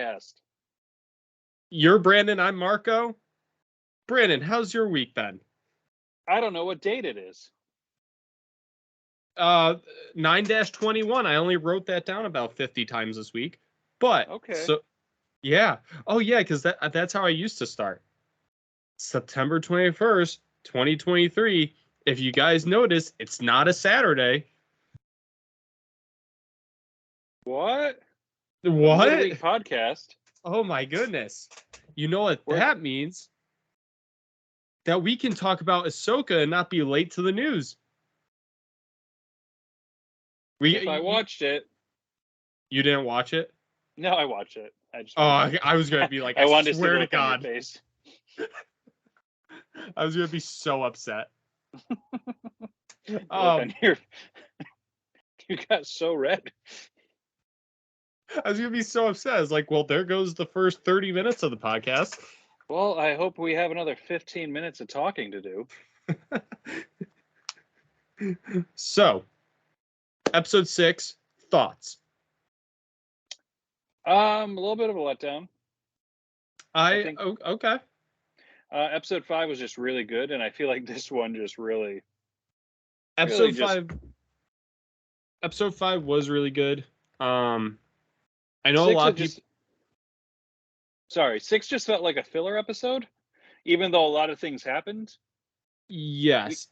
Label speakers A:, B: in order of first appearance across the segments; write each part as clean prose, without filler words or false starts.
A: podcast.
B: You're Brandon, I'm Marco. Brandon, how's your week been?
A: I don't know what date it is.
B: 9-21. I only wrote that down about 50 times this week. But,
A: Okay.
B: So, yeah. Oh, yeah, because that's how I used to start. September 21st, 2023. If you guys notice, it's not a Saturday.
A: What?
B: What?
A: A midweek podcast.
B: Oh, my goodness. You know what that means? That we can talk about Ahsoka and not be late to the news.
A: If I watched it.
B: You didn't watch it?
A: No, I watched it.
B: I was going to be like, I
A: wanted
B: swear
A: to
B: to God.
A: face.
B: I was going to be so upset.
A: You got so red.
B: I was going to be so upset. I was like, well, there goes the first 30 minutes of the podcast.
A: Well, I hope we have another 15 minutes of talking to do.
B: So, episode 6, thoughts.
A: A little bit of a letdown.
B: I think, okay.
A: Episode 5 was just really good, and I feel like this one just really.
B: Episode 5 was really good. I know a lot of people.
A: Sorry, 6 just felt like a filler episode, even though a lot of things happened.
B: Yes.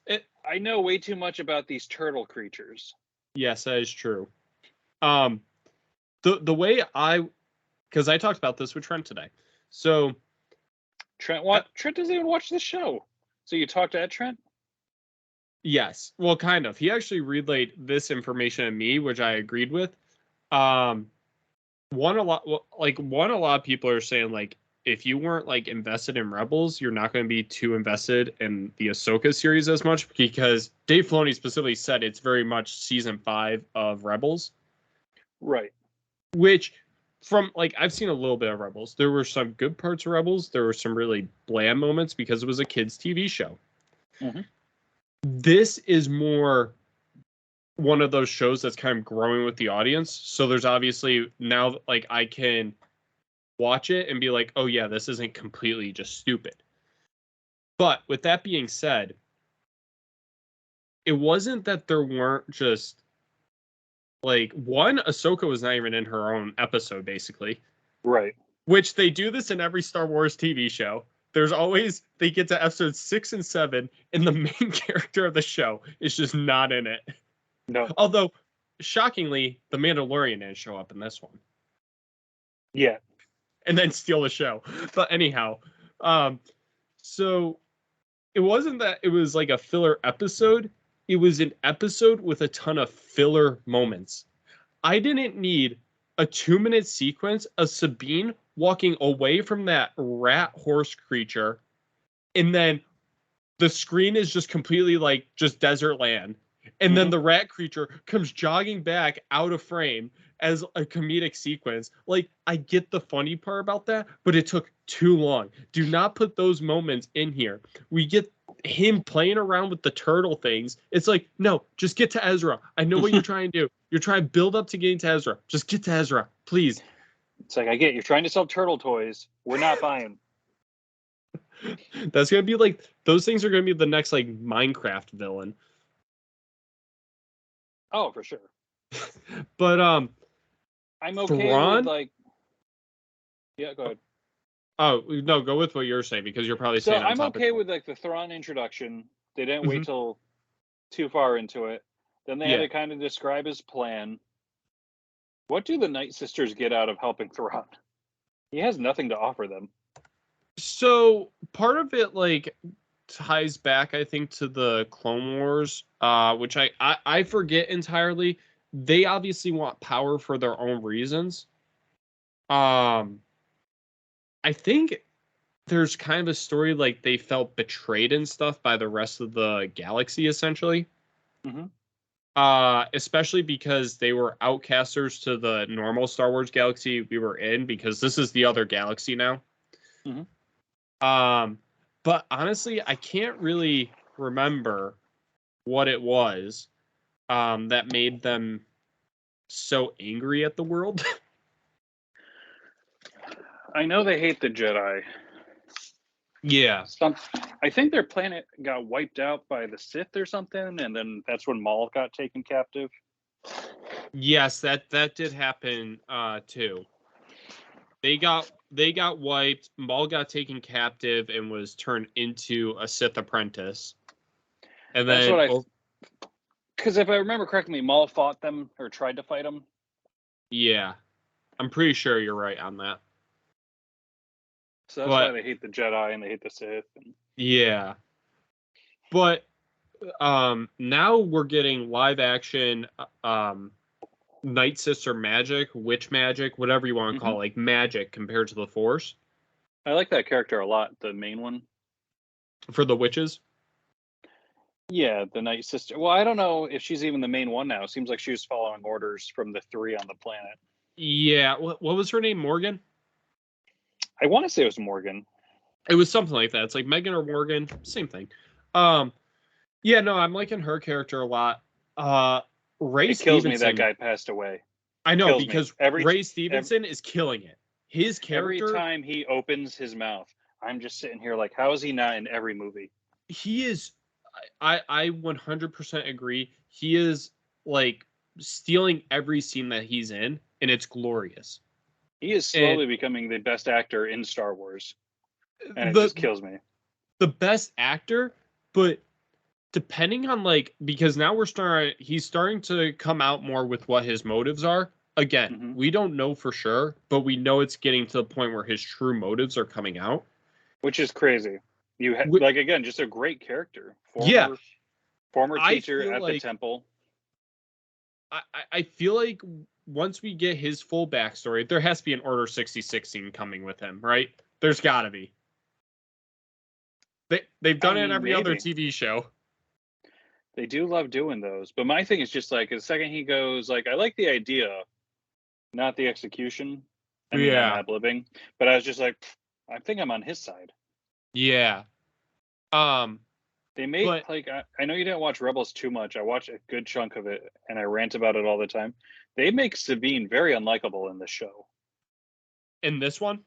A: I know way too much about these turtle creatures.
B: Yes, that is true. The way because I talked about this with Trent today. So
A: Trent doesn't even watch the show. So you talked to Trent?
B: Yes. Well, kind of. He actually relayed this information to me, which I agreed with. A lot of people are saying, like, if you weren't like invested in Rebels, you're not going to be too invested in the Ahsoka series as much, because Dave Filoni specifically said it's very much season 5 of Rebels.
A: Right.
B: Which, from like, I've seen a little bit of Rebels. There were some good parts of Rebels. There were some really bland moments because it was a kids' TV show.
A: Mm-hmm.
B: This is more one of those shows that's kind of growing with the audience. So there's obviously now, like, I can watch it and be like, oh yeah, this isn't completely just stupid. But with that being said, it wasn't that there weren't just, like, one, Ahsoka was not even in her own episode, basically.
A: Right.
B: Which they do this in every Star Wars TV show. There's always, they get to episodes 6 and 7, and the main character of the show is just not in it.
A: No.
B: Although, shockingly, the Mandalorian didn't show up in this one.
A: Yeah.
B: And then steal the show. But anyhow, so it wasn't that it was like a filler episode. It was an episode with a ton of filler moments. I didn't need a 2-minute sequence of Sabine walking away from that rat horse creature, and then the screen is just completely like just desert land. And then the rat creature comes jogging back out of frame as a comedic sequence. Like, I get the funny part about that, but it took too long. Do not put those moments in here. We get him playing around with the turtle things. It's like, no, just get to Ezra. I know what you're trying to do. You're trying to build up to getting to Ezra. Just get to Ezra, please.
A: It's like, I get you're trying to sell turtle toys. We're not buying.
B: That's going to be like, those things are going to be the next, like, Minecraft villain.
A: Oh, for sure.
B: But
A: I'm okay
B: Thrawn?
A: with, like, yeah, go ahead.
B: Oh no, go with what you're saying, because you're probably saying.
A: So I'm okay with, like, the Thrawn introduction. They didn't wait till too far into it. Then they had to kind of describe his plan. What do the Night Sisters get out of helping Thrawn? He has nothing to offer them.
B: So part of it, like, ties back, I think, to the Clone Wars, which I forget entirely. They obviously want power for their own reasons. I think there's kind of a story like they felt betrayed and stuff by the rest of the galaxy, essentially. Especially because they were outcasters to the normal Star Wars galaxy we were in, because this is the other galaxy now. But honestly, I can't really remember what it was that made them so angry at the world.
A: I know they hate the Jedi.
B: Yeah.
A: I think their planet got wiped out by the Sith or something, and then that's when Maul got taken captive.
B: Yes, that did happen too. They got wiped. Maul got taken captive and was turned into a Sith apprentice. And
A: that's
B: then
A: what because if I remember correctly, Maul fought them or tried to fight them.
B: Yeah. I'm pretty sure you're right on that.
A: So that's why they hate the Jedi and they hate the Sith.
B: Yeah. But now we're getting live action Night Sister magic, witch magic, whatever you want to call it, like magic compared to the Force.
A: I like that character a lot, the main one.
B: For the witches?
A: Yeah, the Night Sister. Well, I don't know if she's even the main one now. It seems like she was following orders from the 3 on the planet.
B: Yeah. What was her name? Morgan?
A: I want to say it was Morgan.
B: It was something like that. It's like Megan or Morgan. Same thing. Yeah, no, I'm liking her character a lot. Ray
A: It kills
B: Stevenson,
A: me that guy passed away.
B: I know, because Ray Stevenson is killing it. His character...
A: Every time he opens his mouth, I'm just sitting here like, how is he not in every movie?
B: He is... I 100% agree. He is, like, stealing every scene that he's in, and it's glorious.
A: He is slowly becoming the best actor in Star Wars. And it just kills me.
B: The best actor, but... depending on, like, because now he's starting to come out more with what his motives are. Again, we don't know for sure, but we know it's getting to the point where his true motives are coming out.
A: Which is crazy. Again, just a great character. Former teacher at the temple.
B: I feel like once we get his full backstory, there has to be an Order 66 scene coming with him, right? There's got to be. They've done it in every other TV show.
A: They do love doing those. But my thing is just like, the second he goes, like, I like the idea, not the execution. I mean, I'm ad-libbing. But I was just like, I think I'm on his side.
B: Yeah.
A: They made, I know you didn't watch Rebels too much. I watched a good chunk of it, and I rant about it all the time. They make Sabine very unlikable in the show.
B: In this one?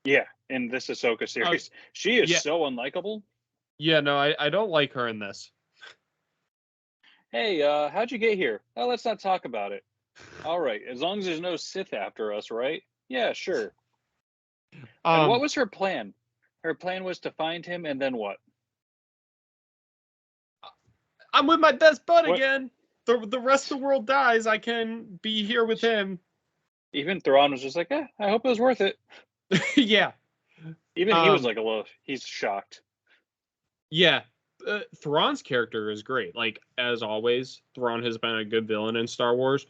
A: Yeah, in this Ahsoka series. She is so unlikable.
B: Yeah, no, I don't like her in this.
A: Hey, how'd you get here? Oh, let's not talk about it. All right, as long as there's no Sith after us, right? Yeah, sure. And what was her plan? Her plan was to find him, and then what?
B: I'm with my best bud again. The rest of the world dies. I can be here with him.
A: Even Thrawn was just like, I hope it was worth it.
B: Yeah.
A: Even he was like he's shocked.
B: Yeah. Thrawn's character is great. Like, as always, Thrawn has been a good villain in Star Wars.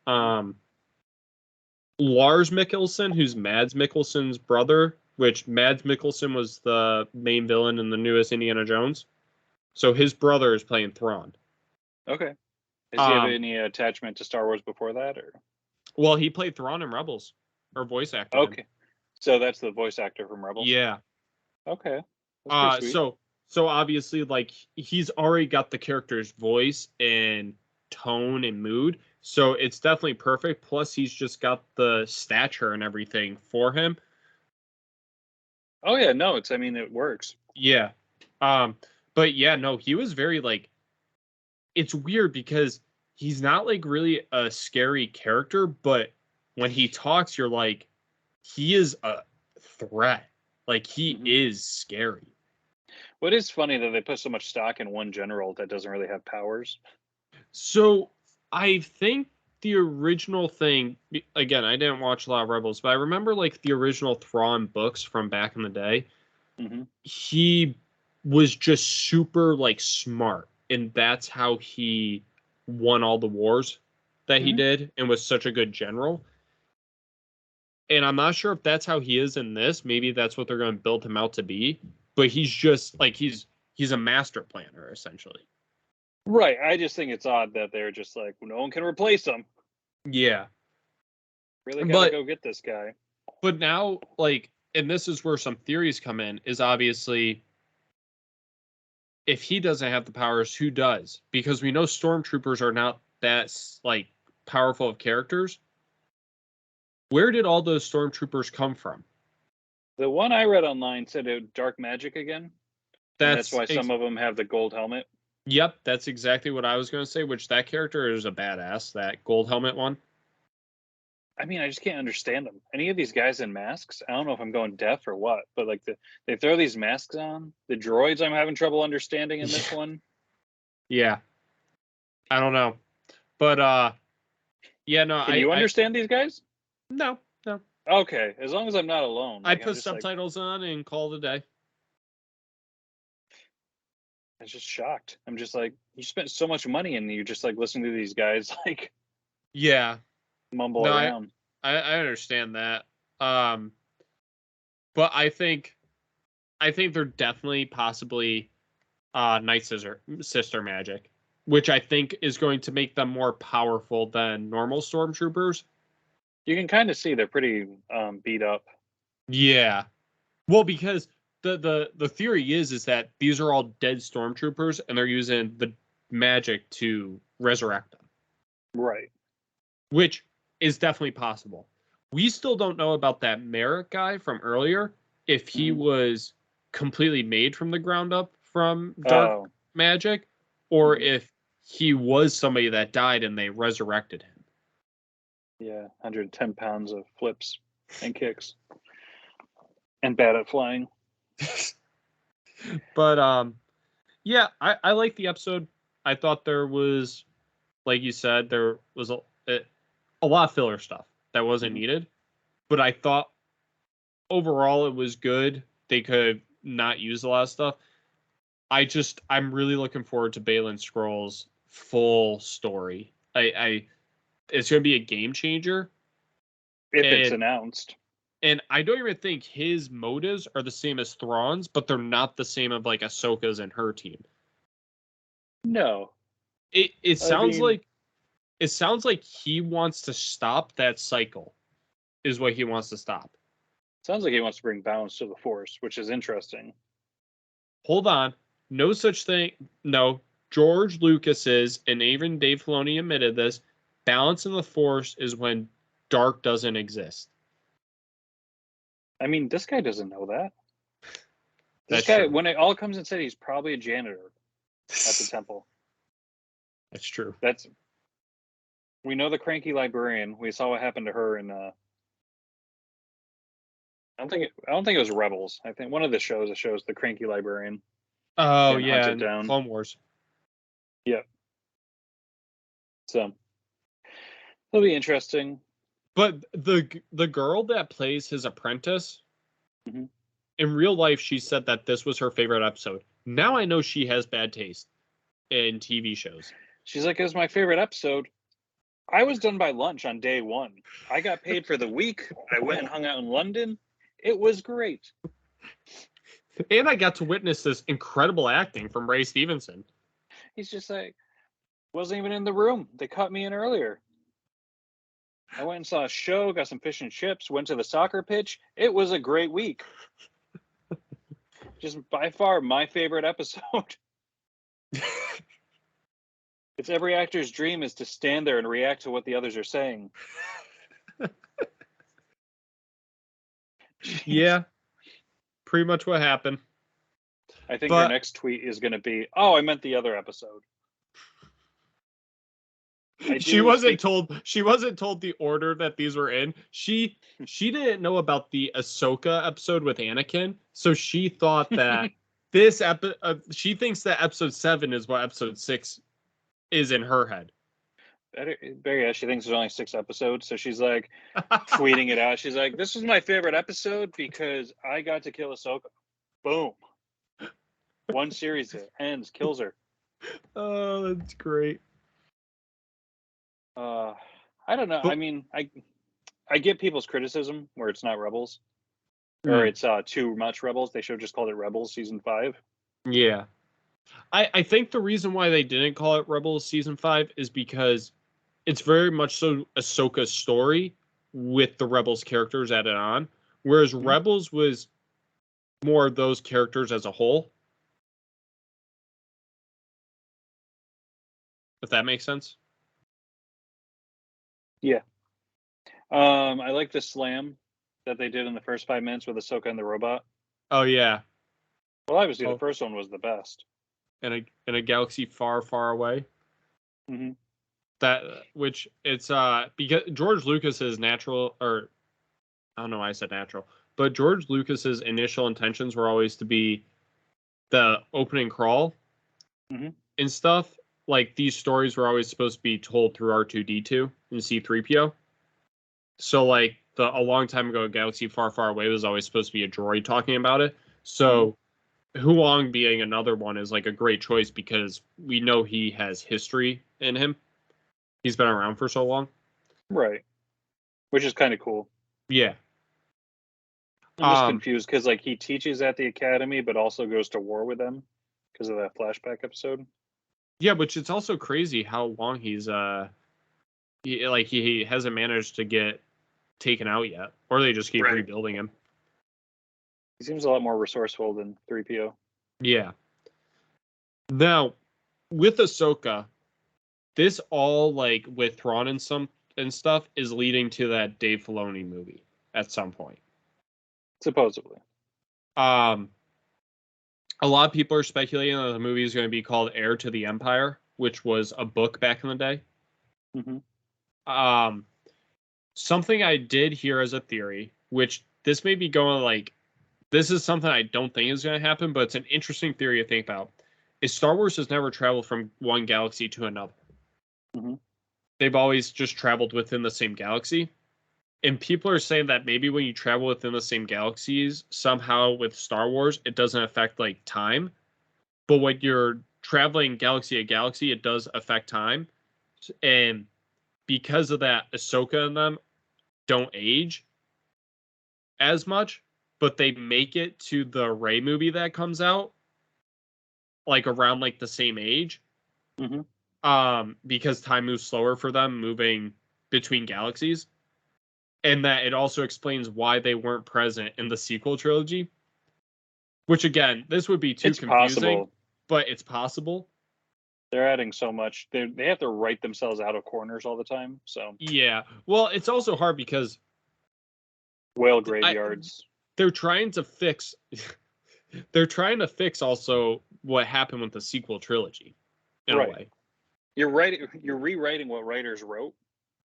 B: Lars Mikkelsen, who's Mads Mikkelsen's brother, which Mads Mikkelsen was the main villain in the newest Indiana Jones. So his brother is playing Thrawn.
A: Okay. Does he have any attachment to Star Wars before that, or?
B: Well, he played Thrawn in Rebels, or voice actor.
A: Okay. So that's the voice actor from Rebels?
B: Yeah.
A: Okay.
B: So obviously, like, he's already got the character's voice and tone and mood, so it's definitely perfect. Plus, he's just got the stature and everything for him.
A: Oh yeah, no, it works.
B: Yeah. But yeah, no, he was very, like, it's weird because he's not, like, really a scary character, but when he talks, you're like, he is a threat. Like, he is scary.
A: Well, it is funny that they put so much stock in one general that doesn't really have powers.
B: So I think the original thing, again, I didn't watch a lot of Rebels, but I remember, like, the original Thrawn books from back in the day. He was just super, like, smart, and that's how he won all the wars that he did and was such a good general. And I'm not sure if that's how he is in this. Maybe that's what they're going to build him out to be. But he's just, like, he's a master planner, essentially.
A: Right. I just think it's odd that they're just like, no one can replace him.
B: Yeah.
A: Really gotta go get this guy.
B: But now, like, and this is where some theories come in, is obviously, if he doesn't have the powers, who does? Because we know stormtroopers are not that, like, powerful of characters. Where did all those stormtroopers come from?
A: The one I read online said it dark magic again. That's why some of them have the gold helmet.
B: Yep, that's exactly what I was going to say, which that character is a badass, that gold helmet one.
A: I mean, I just can't understand them. Any of these guys in masks, I don't know if I'm going deaf or what, but like they throw these masks on. The droids I'm having trouble understanding in this one.
B: Yeah. I don't know. But yeah, no,
A: Can you understand these guys?
B: No.
A: Okay, as long as I'm not alone.
B: I put subtitles on and call it a day.
A: I'm just shocked. I'm just like, you spent so much money and you just like listening to these guys like mumble around.
B: I understand that. But I think they're definitely possibly Night Sister magic, which I think is going to make them more powerful than normal stormtroopers.
A: You can kind of see they're pretty beat up.
B: Yeah. Well, because the theory is that these are all dead stormtroopers and they're using the magic to resurrect them.
A: Right.
B: Which is definitely possible. We still don't know about that Merrick guy from earlier, if he was completely made from the ground up from dark magic, or if he was somebody that died and they resurrected him.
A: Yeah, 110 pounds of flips and kicks. And bad at flying.
B: But yeah, I like the episode. I thought there was, like you said, there was a lot of filler stuff that wasn't needed. But I thought overall it was good. They could not use a lot of stuff. I'm really looking forward to Baylan Skoll's full story. It's going to be a game changer.
A: If it's announced.
B: And I don't even think his motives are the same as Thrawn's, but they're not the same of like Ahsoka's and her team.
A: No.
B: It sounds like he wants to stop that cycle, is what he wants to stop.
A: Sounds like he wants to bring balance to the Force, which is interesting.
B: Hold on. No such thing. No. George Lucas's, and even Dave Filoni admitted this, balance in the Force is when dark doesn't exist.
A: I mean, this guy doesn't know that. This guy, when it all comes and said, he's probably a janitor at the temple.
B: That's true.
A: We know the cranky librarian. We saw what happened to her in I don't think it was Rebels. I think one of the shows that shows the cranky librarian.
B: Oh yeah, Clone Wars.
A: Yep. So it'll be interesting.
B: But the girl that plays his apprentice, in real life, she said that this was her favorite episode. Now I know she has bad taste in TV shows.
A: She's like, it was my favorite episode. I was done by lunch on day one. I got paid for the week. I went and hung out in London. It was great.
B: And I got to witness this incredible acting from Ray Stevenson.
A: He's just like, wasn't even in the room. They cut me in earlier. I went and saw a show, got some fish and chips, went to the soccer pitch. It was a great week. Just by far my favorite episode. It's every actor's dream is to stand there and react to what the others are saying.
B: Yeah. Pretty much what happened.
A: I think her next tweet is going to be, "Oh, I meant the other episode."
B: She wasn't told the order that these were in. She didn't know about the Ahsoka episode with Anakin, so she thought that she thinks that episode 7 is what episode 6 is in her head.
A: Yeah, she thinks there's only 6 episodes, so she's like tweeting it out. She's like, "This was my favorite episode because I got to kill Ahsoka." Boom. One series ends, kills her.
B: Oh, that's great.
A: I don't know. I mean, I get people's criticism where it's not Rebels, or it's too much Rebels. They should have just called it Rebels Season 5.
B: Yeah. I think the reason why they didn't call it Rebels Season 5 is because it's very much so Ahsoka's story with the Rebels characters added on, whereas Rebels was more of those characters as a whole. If that makes sense.
A: Yeah. I like the slam that they did in the first 5 minutes with Ahsoka and the robot.
B: Oh yeah.
A: Well, obviously the first one was the best.
B: In a galaxy far, far away.
A: Mm-hmm.
B: That which it's because George Lucas's natural, or I don't know why I said natural, but George Lucas's initial intentions were always to be the opening crawl and stuff. Like these stories were always supposed to be told through R2-D2 and C3PO. So like a long time ago, Galaxy Far, Far Away was always supposed to be a droid talking about it. So Huang being another one is like a great choice because we know he has history in him. He's been around for so long.
A: Right. Which is kind of cool.
B: Yeah.
A: I'm just confused because like he teaches at the academy, but also goes to war with them because of that flashback episode.
B: Yeah, which it's also crazy how long he's he hasn't managed to get taken out yet, or they just keep rebuilding him.
A: He seems a lot more resourceful than 3PO.
B: Yeah. Now, with Ahsoka, this all like with Thrawn and stuff is leading to that Dave Filoni movie at some point.
A: Supposedly.
B: A lot of people are speculating that the movie is going to be called Heir to the Empire, which was a book back in the day.
A: Mm-hmm.
B: Something I did hear as a theory, which this may be going like, this is something I don't think is going to happen, but it's an interesting theory to think about, is Star Wars has never traveled from one galaxy to another.
A: Mm-hmm.
B: They've always just traveled within the same galaxy. And people are saying that maybe when you travel within the same galaxies, somehow with Star Wars, it doesn't affect like time. But when you're traveling galaxy to galaxy, it does affect time. And because of that, Ahsoka and them don't age as much, but they make it to the Ray movie that comes out like around like the same age.
A: Mm-hmm.
B: Because time moves slower for them moving between galaxies. And that it also explains why they weren't present in the sequel trilogy. Which, again, this would be too confusing, but it's possible.
A: They're adding so much. They have to write themselves out of corners all the time. So
B: yeah. Well, it's also hard because
A: whale graveyards.
B: They're trying to fix also what happened with the sequel trilogy in a way.
A: You're rewriting what writers wrote.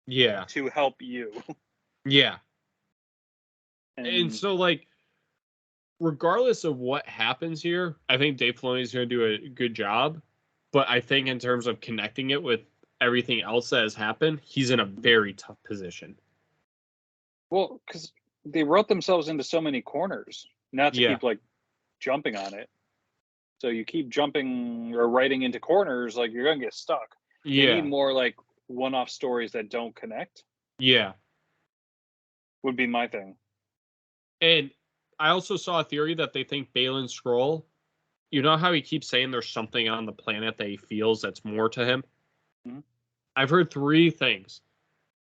B: Yeah.
A: To help you.
B: Yeah. And so, like, regardless of what happens here, I think Dave Filoni is going to do a good job. But I think in terms of connecting it with everything else that has happened, he's in a very tough position.
A: Well, because they wrote themselves into so many corners, not to keep, like, jumping on it. So you keep jumping or writing into corners, like, you're going to get stuck. You need more, like, one-off stories that don't connect.
B: Yeah.
A: Would be my thing.
B: And I also saw a theory that they think Baylan Skoll, you know how he keeps saying there's something on the planet that he feels that's more to him?
A: Mm-hmm.
B: I've heard 3 things.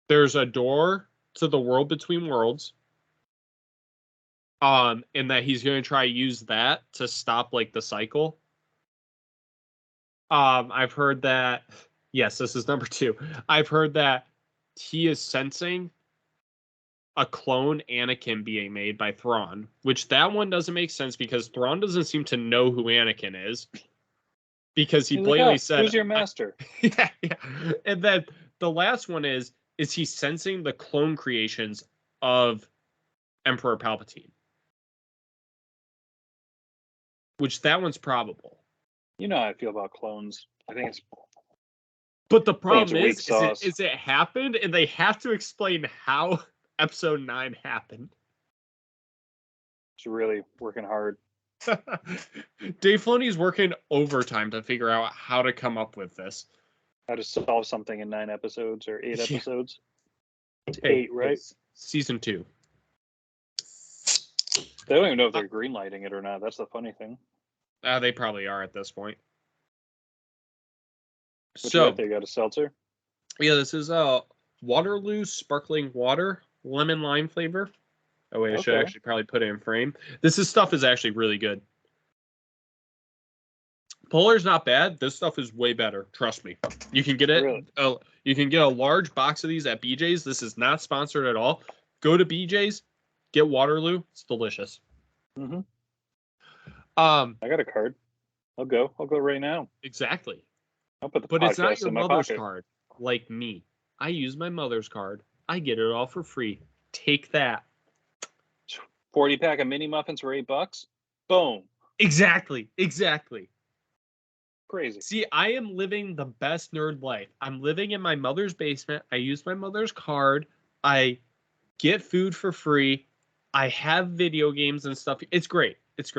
B: There's a door to the world between worlds. And that he's going to try to use that to stop like the cycle. I've heard that, yes, this is number 2. I've heard that he is sensing a clone Anakin being made by Thrawn, which that one doesn't make sense because Thrawn doesn't seem to know who Anakin is because he blatantly said,
A: "Who's your master?"
B: Yeah. And then the last one is he sensing the clone creations of Emperor Palpatine? Which that one's probable.
A: You know how I feel about clones. I think it's.
B: But the problem is it happened, and they have to explain how Episode 9 happened.
A: It's really working hard.
B: Dave Filoni's working overtime to figure out how to come up with this.
A: How to solve something in 9 episodes or 8 episodes. It's 8, right? It's
B: season 2.
A: They don't even know if they're greenlighting it or not. That's the funny thing.
B: They probably are at this point.
A: So they got a seltzer.
B: Yeah, this is Waterloo sparkling water, lemon lime flavor. Oh wait, I should actually probably put it in frame. This stuff is actually really good. Polar's not bad. This stuff is way better. Trust me. You can get it.
A: Really?
B: You can get a large box of these at BJ's. This is not sponsored at all. Go to BJ's, Get Waterloo. It's delicious.
A: Mm-hmm. I got a card. I'll go right now.
B: Exactly.
A: I'll put the
B: but it's not
A: podcast
B: your
A: in my
B: mother's
A: pocket.
B: card, like me. I use my mother's card. I get it all for free. Take that.
A: 40-pack of mini muffins for $8. Boom.
B: Exactly.
A: Crazy.
B: See, I am living the best nerd life. I'm living in my mother's basement. I use my mother's card. I get food for free. I have video games and stuff. It's great.
A: It's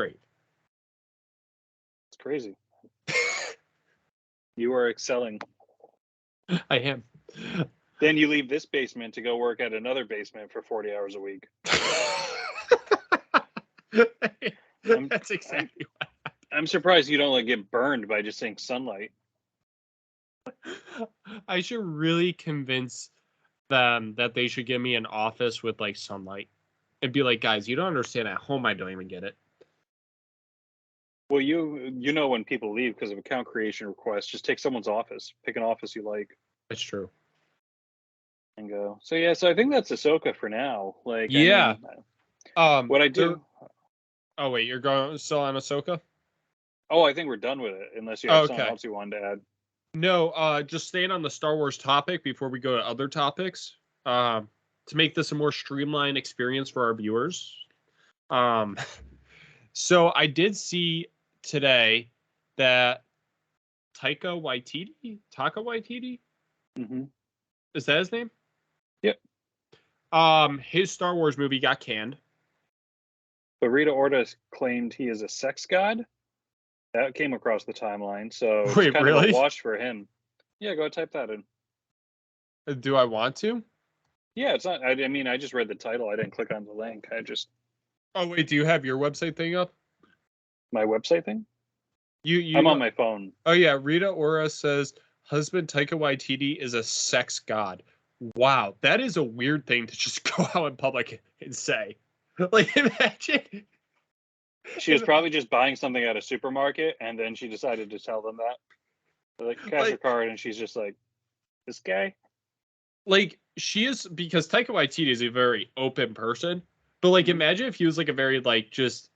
A: crazy. You are excelling.
B: I am.
A: Then you leave this basement to go work at another basement for 40 hours a week.
B: That's exactly what
A: I'm surprised you don't get burned by just saying sunlight.
B: I should really convince them that they should give me an office with sunlight. And be like, guys, you don't understand. At home, I don't even get it.
A: Well, you know when people leave because of account creation requests, just take someone's office. Pick an office you like.
B: That's true.
A: And go. So yeah, so I think that's Ahsoka for now.
B: Yeah.
A: What I do.
B: Oh wait, you're going still on Ahsoka?
A: Oh, I think we're done with it. Unless you have something else you wanted to add.
B: No, just staying on the Star Wars topic before we go to other topics. To make this a more streamlined experience for our viewers. So I did see today that Taika Waititi?
A: Mm-hmm.
B: Is that his name?
A: Yep.
B: His Star Wars movie got canned.
A: But Rita Ora claimed he is a sex god. That came across the timeline, so it's
B: Wait,
A: kind
B: really?
A: of a wash for him. Yeah, go type that in.
B: Do I want to?
A: Yeah, it's not. I mean, I just read the title. I didn't click on the link.
B: Oh wait, do you have your website thing up?
A: My website thing?
B: You
A: I'm on my phone.
B: Oh yeah, Rita Ora says husband Taika Waititi is a sex god. Wow, that is a weird thing to just go out in public and say. Imagine.
A: She was probably just buying something at a supermarket, and then she decided to tell them that. They're cash your card, and she's just like, this guy?
B: She is, because Taika Waititi is a very open person, but imagine if he was a very just,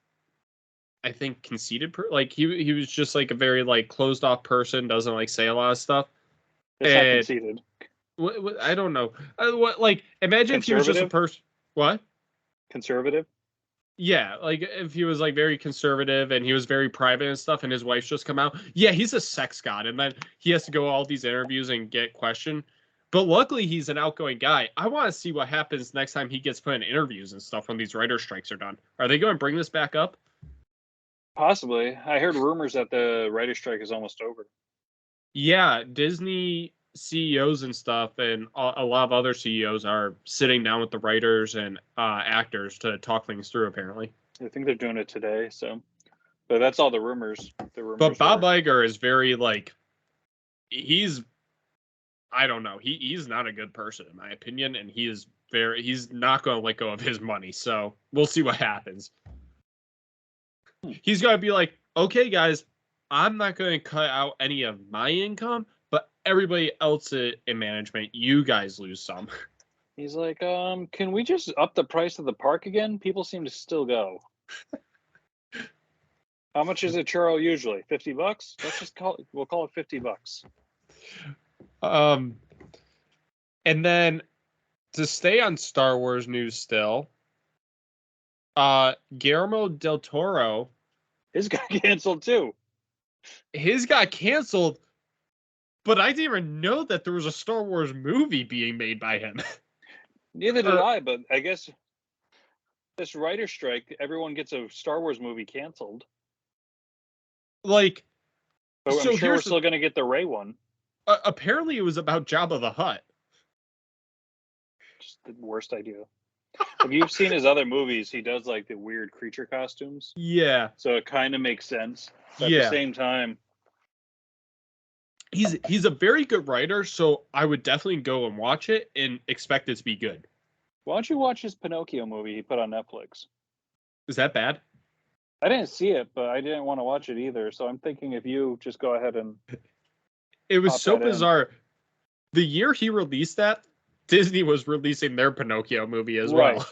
B: I think, conceited he was just a very closed off person, doesn't say a lot of stuff.
A: It's not conceited.
B: I don't know. Imagine if he was just a person. What?
A: Conservative?
B: Yeah, if he was very conservative and he was very private and stuff, and his wife's just come out. Yeah, he's a sex god, and then he has to go all these interviews and get questioned. But luckily, he's an outgoing guy. I want to see what happens next time he gets put in interviews and stuff when these writer strikes are done. Are they going to bring this back up?
A: Possibly. I heard rumors that the writer strike is almost over.
B: Yeah, Disney CEOs and stuff, and a lot of other CEOs are sitting down with the writers and actors to talk things through, apparently.
A: I think they're doing it today, but that's all the rumors.
B: But Bob Iger is very he's, I don't know, he's not a good person in my opinion, and he's not going to let go of his money, so we'll see what happens. He's going to be like, okay guys, I'm not going to cut out any of my income, but everybody else in management, you guys lose some.
A: He's like, can we just up the price of the park again? People seem to still go. How much is a churro usually? $50? Let's just we'll call it $50.
B: And then to stay on Star Wars news still, Guillermo del Toro.
A: His got canceled too.
B: His got canceled, but I didn't even know that there was a Star Wars movie being made by him.
A: Neither did I, but I guess this writer strike, everyone gets a Star Wars movie canceled.
B: But
A: so I'm sure we're still going to get the Ray one.
B: Apparently it was about Jabba the Hutt.
A: Just the worst idea. If you've seen his other movies, he does the weird creature costumes.
B: Yeah.
A: So it kind of makes sense. But at the same time,
B: he's a very good writer, so I would definitely go and watch it and expect it to be good.
A: Why don't you watch his Pinocchio movie he put on Netflix?
B: Is that bad?
A: I didn't see it, but I didn't want to watch it either. So I'm thinking if you just go ahead and...
B: It was so bizarre. The year he released that, Disney was releasing their Pinocchio movie as well.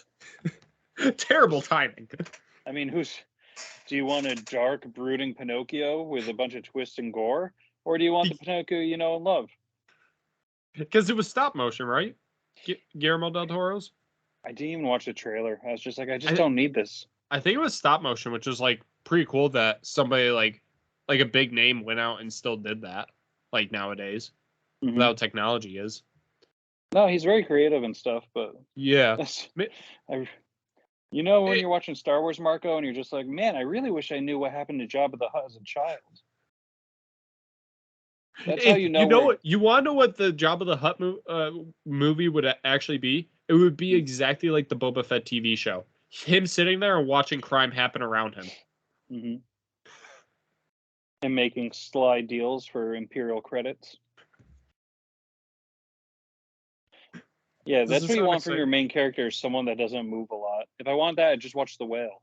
B: Terrible timing.
A: I mean, do you want a dark, brooding Pinocchio with a bunch of twists and gore? Or do you want the Pinocchio you know and love?
B: Because it was stop motion, right? Guillermo del Toro's?
A: I didn't even watch the trailer. I was just like, I don't need this.
B: I think it was stop motion, which is like pretty cool that somebody like a big name went out and still did that, like nowadays, without technology is.
A: No, he's very creative and stuff, but
B: yeah.
A: When you're watching Star Wars, Marco, and you're just like, man, I really wish I knew what happened to Jabba the Hutt as a child. That's how you know.
B: You want to know what the Jabba the Hutt movie would actually be? It would be exactly like the Boba Fett TV show. Him sitting there and watching crime happen around him.
A: Mm-hmm. And making sly deals for Imperial credits. Yeah, that's what you want from your main character, someone that doesn't move a lot. If I want that, I'd just watch The Whale.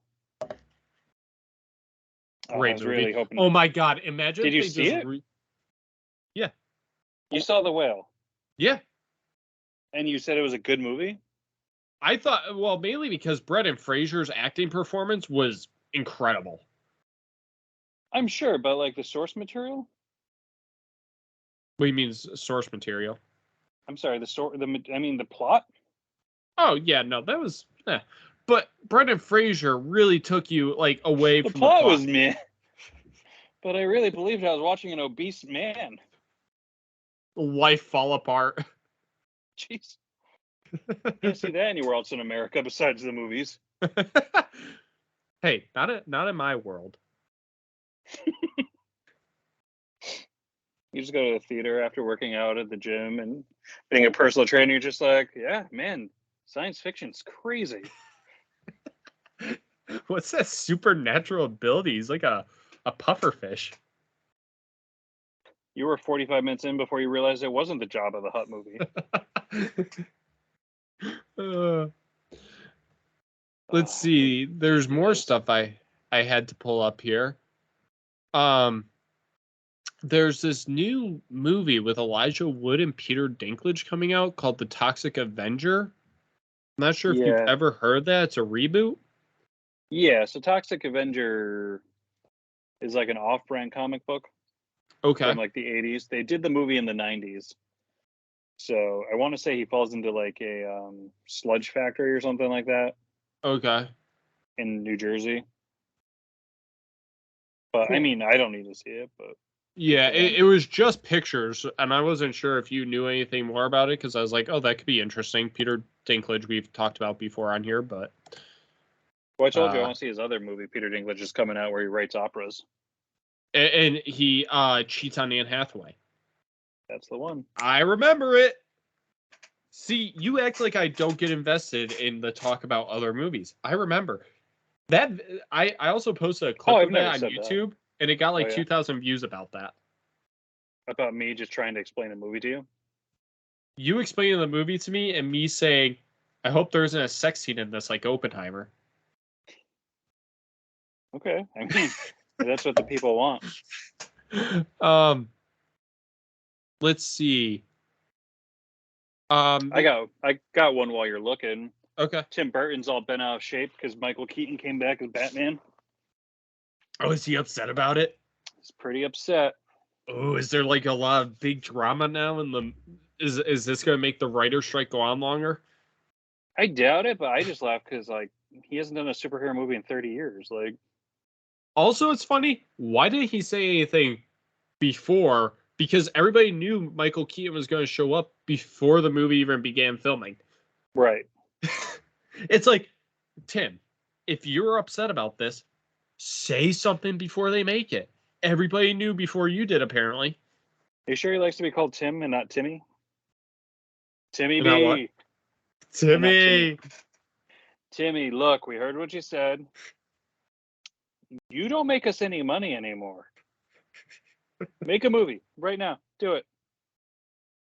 B: Great movie. Really hoping. Oh my God! Imagine.
A: Did you see it?
B: Yeah.
A: You saw The Whale.
B: Yeah.
A: And you said it was a good movie?
B: I thought, well, mainly because Brendan Fraser's acting performance was incredible.
A: I'm sure, but like the source material?
B: What do you mean source material?
A: I'm sorry, the plot?
B: Oh, yeah, no, that was... But Brendan Fraser really took you, like, away from the plot.
A: The plot was meh. But I really believed I was watching an obese man.
B: Life fall apart.
A: Jeez. Can't see that anywhere else in America besides the movies.
B: Hey, not in my world.
A: You just go to the theater after working out at the gym and being a personal trainer. You're just like, yeah, man, science fiction's crazy.
B: What's that supernatural ability? He's like a pufferfish.
A: You were 45 minutes in before you realized it wasn't the Jabba the Hutt movie.
B: Let's see. There's more stuff I had to pull up here. There's this new movie with Elijah Wood and Peter Dinklage coming out called The Toxic Avenger. I'm not sure if you've ever heard that. It's a reboot.
A: Yeah, so Toxic Avenger is like an off-brand comic book.
B: Okay.
A: From like the 80s. They did the movie in the 90s. So I want to say he falls into like a sludge factory or something like that.
B: Okay.
A: In New Jersey. But cool. I mean, I don't need to see it, but
B: yeah, it was just pictures, and I wasn't sure if you knew anything more about it because I was like, oh, that could be interesting. Peter Dinklage, we've talked about before on here, but
A: well, I told you I want to see his other movie. Peter Dinklage is coming out where he writes operas,
B: and he cheats on Anne Hathaway.
A: That's the one.
B: I remember it. See, you act like I don't get invested in the talk about other movies. I remember that. I also posted a clip of that on YouTube. And it got like 2,000 views about that.
A: About me just trying to explain a movie to you?
B: You explaining the movie to me and me saying, I hope there isn't a sex scene in this like Oppenheimer.
A: Okay. I mean, that's what the people want.
B: Let's see.
A: I got one while you're looking.
B: Okay.
A: Tim Burton's all bent out of shape because Michael Keaton came back as Batman.
B: Oh, is he upset about it?
A: He's pretty upset.
B: Oh, is there like a lot of big drama now in the? Is this going to make the writer strike go on longer?
A: I doubt it, but I just laugh because like he hasn't done a superhero movie in 30 years. Like,
B: also, it's funny. Why didn't he say anything before? Because everybody knew Michael Keaton was going to show up before the movie even began filming.
A: Right.
B: It's like, Tim, if you're upset about this, say something before they make it. Everybody knew before you did, apparently.
A: Are you sure he likes to be called Tim and not Timmy? Timmy
B: B. What? Timmy.
A: Timmy, look, we heard what you said. You don't make us any money anymore. Make a movie right now. Do it.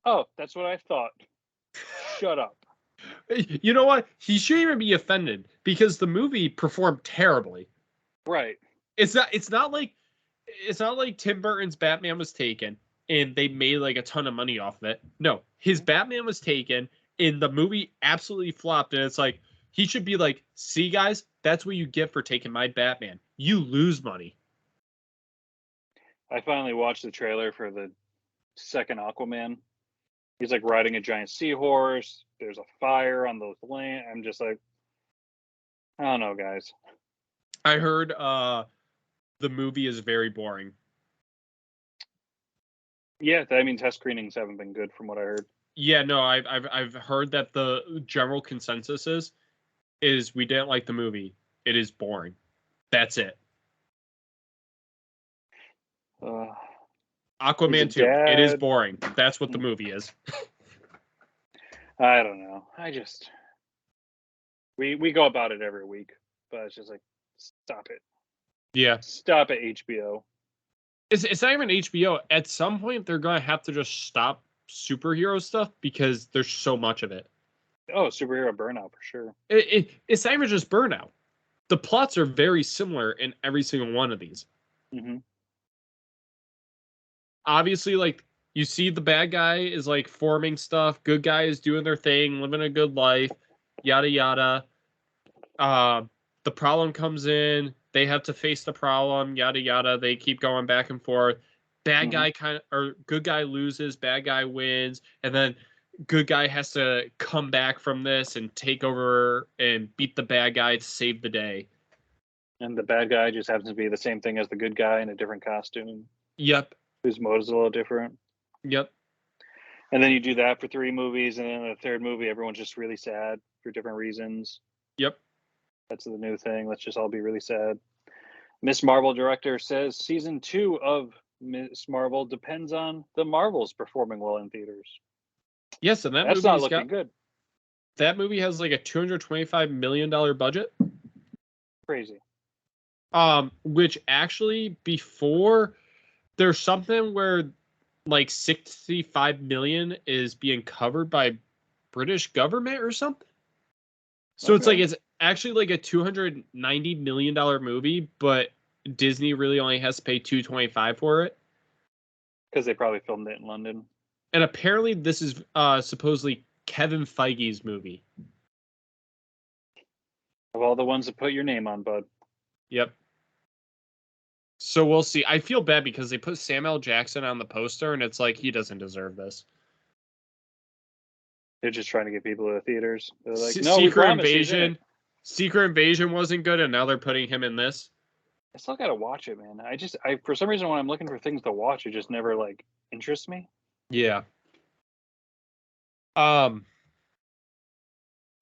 A: Oh, that's what I thought. Shut up.
B: You know what? He shouldn't even be offended because the movie performed terribly.
A: Right.
B: It's not like Tim Burton's Batman was taken and they made like a ton of money off of it. No, his Batman was taken and the movie absolutely flopped, and it's like, He should be like, see, guys, that's what you get for taking my Batman. You lose money.
A: I finally watched the trailer for the second Aquaman. He's like riding a giant seahorse. There's a fire on the land. I'm just like, I don't know, guys.
B: I heard the movie is very boring.
A: Yeah, I mean, test screenings haven't been good from what I heard.
B: Yeah, no, I've heard that the general consensus is we didn't like the movie. It is boring. That's it. Aquaman 2. It is boring. That's what the movie is.
A: I don't know. We go about it every week, but it's just like, stop it.
B: Yeah.
A: Stop it, HBO.
B: It's not even HBO. At some point, they're going to have to just stop superhero stuff because there's so much of it.
A: Oh, superhero burnout for sure.
B: It's not even just burnout. The plots are very similar in every single one of these.
A: Mm-hmm.
B: Obviously, like, you see the bad guy is like forming stuff. Good guy is doing their thing, living a good life, yada, yada. The problem comes in. They have to face the problem, yada, yada. They keep going back and forth. Bad guy good guy loses, bad guy wins. And then good guy has to come back from this and take over and beat the bad guy to save the day.
A: And the bad guy just happens to be the same thing as the good guy in a different costume.
B: Yep.
A: Whose mode is a little different.
B: Yep.
A: And then you do that for 3 movies, and then the third movie, everyone's just really sad for different reasons.
B: Yep.
A: That's the new thing. Let's just all be really sad. Miss Marvel director says season 2 of Miss Marvel depends on the Marvels performing well in theaters.
B: Yes, and
A: that's not looking good.
B: That movie has like a $225 million budget.
A: Crazy.
B: Which actually before there's something where like 65 million is being covered by British government or something. So It's like it's actually like a $290 million movie, but Disney really only has to pay $225 for it.
A: Because they probably filmed it in London.
B: And apparently this is supposedly Kevin Feige's movie.
A: Of all the ones to put your name on, bud.
B: Yep. So we'll see. I feel bad because they put Samuel Jackson on the poster, and it's like, he doesn't deserve this.
A: They're just trying to get people to the theaters. They're like, no,
B: Secret Invasion. Secret Invasion wasn't good, and now they're putting him in this.
A: I still gotta watch it, man. I for some reason when I'm looking for things to watch, it just never like interests me.
B: Yeah. And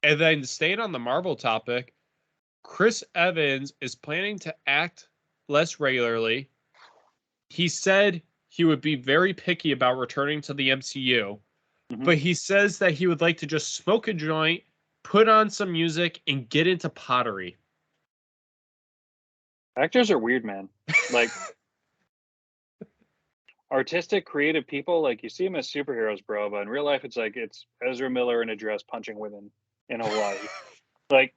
B: then staying on the Marvel topic, Chris Evans is planning to act less regularly. He said he would be very picky about returning to the MCU, but he says that he would like to just smoke a joint, put on some music, and get into pottery.
A: Actors are weird, man. Like, artistic, creative people, like, you see them as superheroes, bro, but in real life, it's like, it's Ezra Miller in a dress punching women in Hawaii. Like,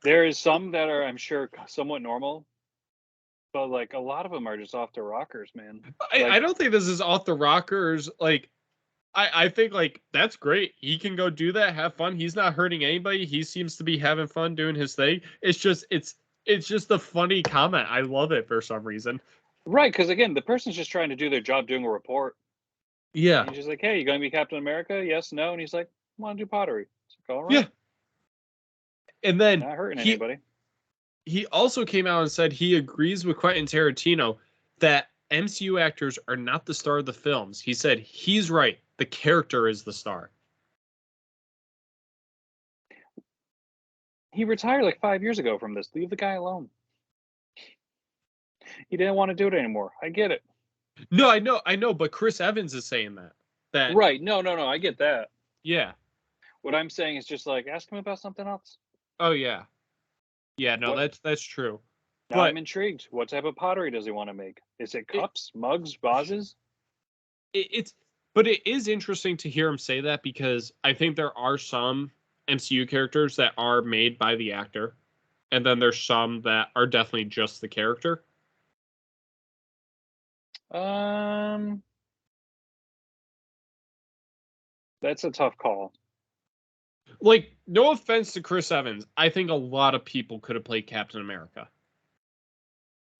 A: there is some that are, I'm sure, somewhat normal, but, like, a lot of them are just off the rockers, man.
B: I don't think this is off the rockers. Like, I think, like, that's great. He can go do that, have fun. He's not hurting anybody. He seems to be having fun doing his thing. It's just a funny comment. I love it for some reason.
A: Right, because, again, the person's just trying to do their job doing a report.
B: Yeah.
A: And he's just like, hey, you going to be Captain America? Yes, no? And he's like, I want to do pottery. It's like, all right.
B: Yeah. And then
A: not hurting anybody.
B: He also came out and said he agrees with Quentin Tarantino that MCU actors are not the star of the films. He said he's right. The character is the star.
A: He retired like 5 years ago from this. Leave the guy alone. He didn't want to do it anymore. I get it.
B: No, I know, but Chris Evans is saying that.
A: Right. No, I get that.
B: Yeah.
A: What I'm saying is just like, ask him about something else.
B: Oh, yeah. Yeah, no, that's true.
A: Now but I'm intrigued. What type of pottery does he want to make? Is it cups, mugs, vases?
B: But it is interesting to hear him say that because I think there are some MCU characters that are made by the actor, and then there's some that are definitely just the character.
A: That's a tough call.
B: Like No offense to Chris Evans. I think a lot of people could have played Captain America.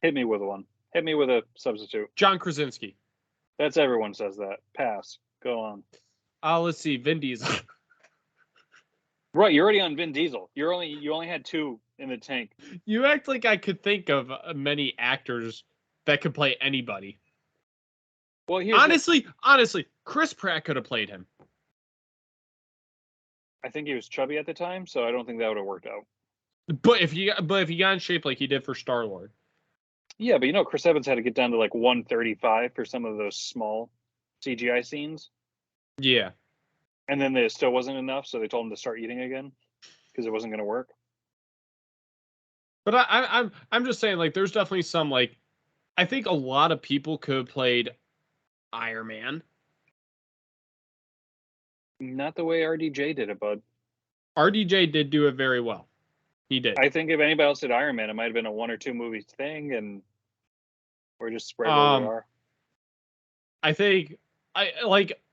A: Hit me with one. Hit me with a substitute.
B: John Krasinski.
A: That's everyone says that. Pass. Go on.
B: Let's see. Vin Diesel.
A: Right, you're already on Vin Diesel. You only had 2 in the tank.
B: You act like I could think of many actors that could play anybody.
A: Well,
B: honestly, Chris Pratt could have played him.
A: I think he was chubby at the time, so I don't think that would have worked out.
B: But if he got in shape like he did for Star-Lord.
A: Yeah, but Chris Evans had to get down to like 135 for some of those small CGI scenes.
B: Yeah.
A: And then it still wasn't enough, so they told him to start eating again because it wasn't going to work.
B: But I'm just saying, like, there's definitely some, like, I think a lot of people could have played Iron Man.
A: Not the way RDJ did it, bud.
B: RDJ did do it very well. He did.
A: I think if anybody else did Iron Man, it might have been a 1 or 2 movie thing, and we're just right where we are.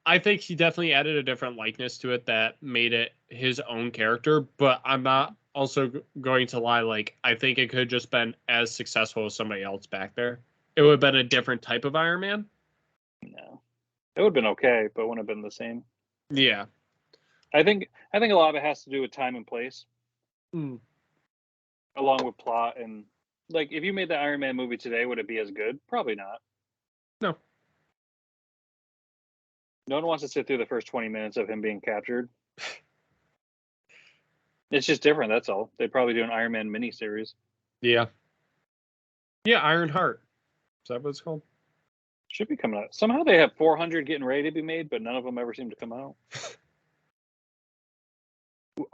B: I think he definitely added a different likeness to it that made it his own character, but I'm not also going to lie. Like, I think it could have just been as successful as somebody else back there. It would have been a different type of Iron Man.
A: No, it would have been okay, but it wouldn't have been the same.
B: Yeah.
A: I think a lot of it has to do with time and place, along with plot. And like, if you made the Iron Man movie today, would it be as good? Probably not.
B: No.
A: No one wants to sit through the first 20 minutes of him being captured. It's just different, that's all. They'd probably do an Iron Man miniseries.
B: Yeah. Yeah, Iron Heart. Is that what it's called?
A: Should be coming out. Somehow they have 400 getting ready to be made, but none of them ever seem to come out.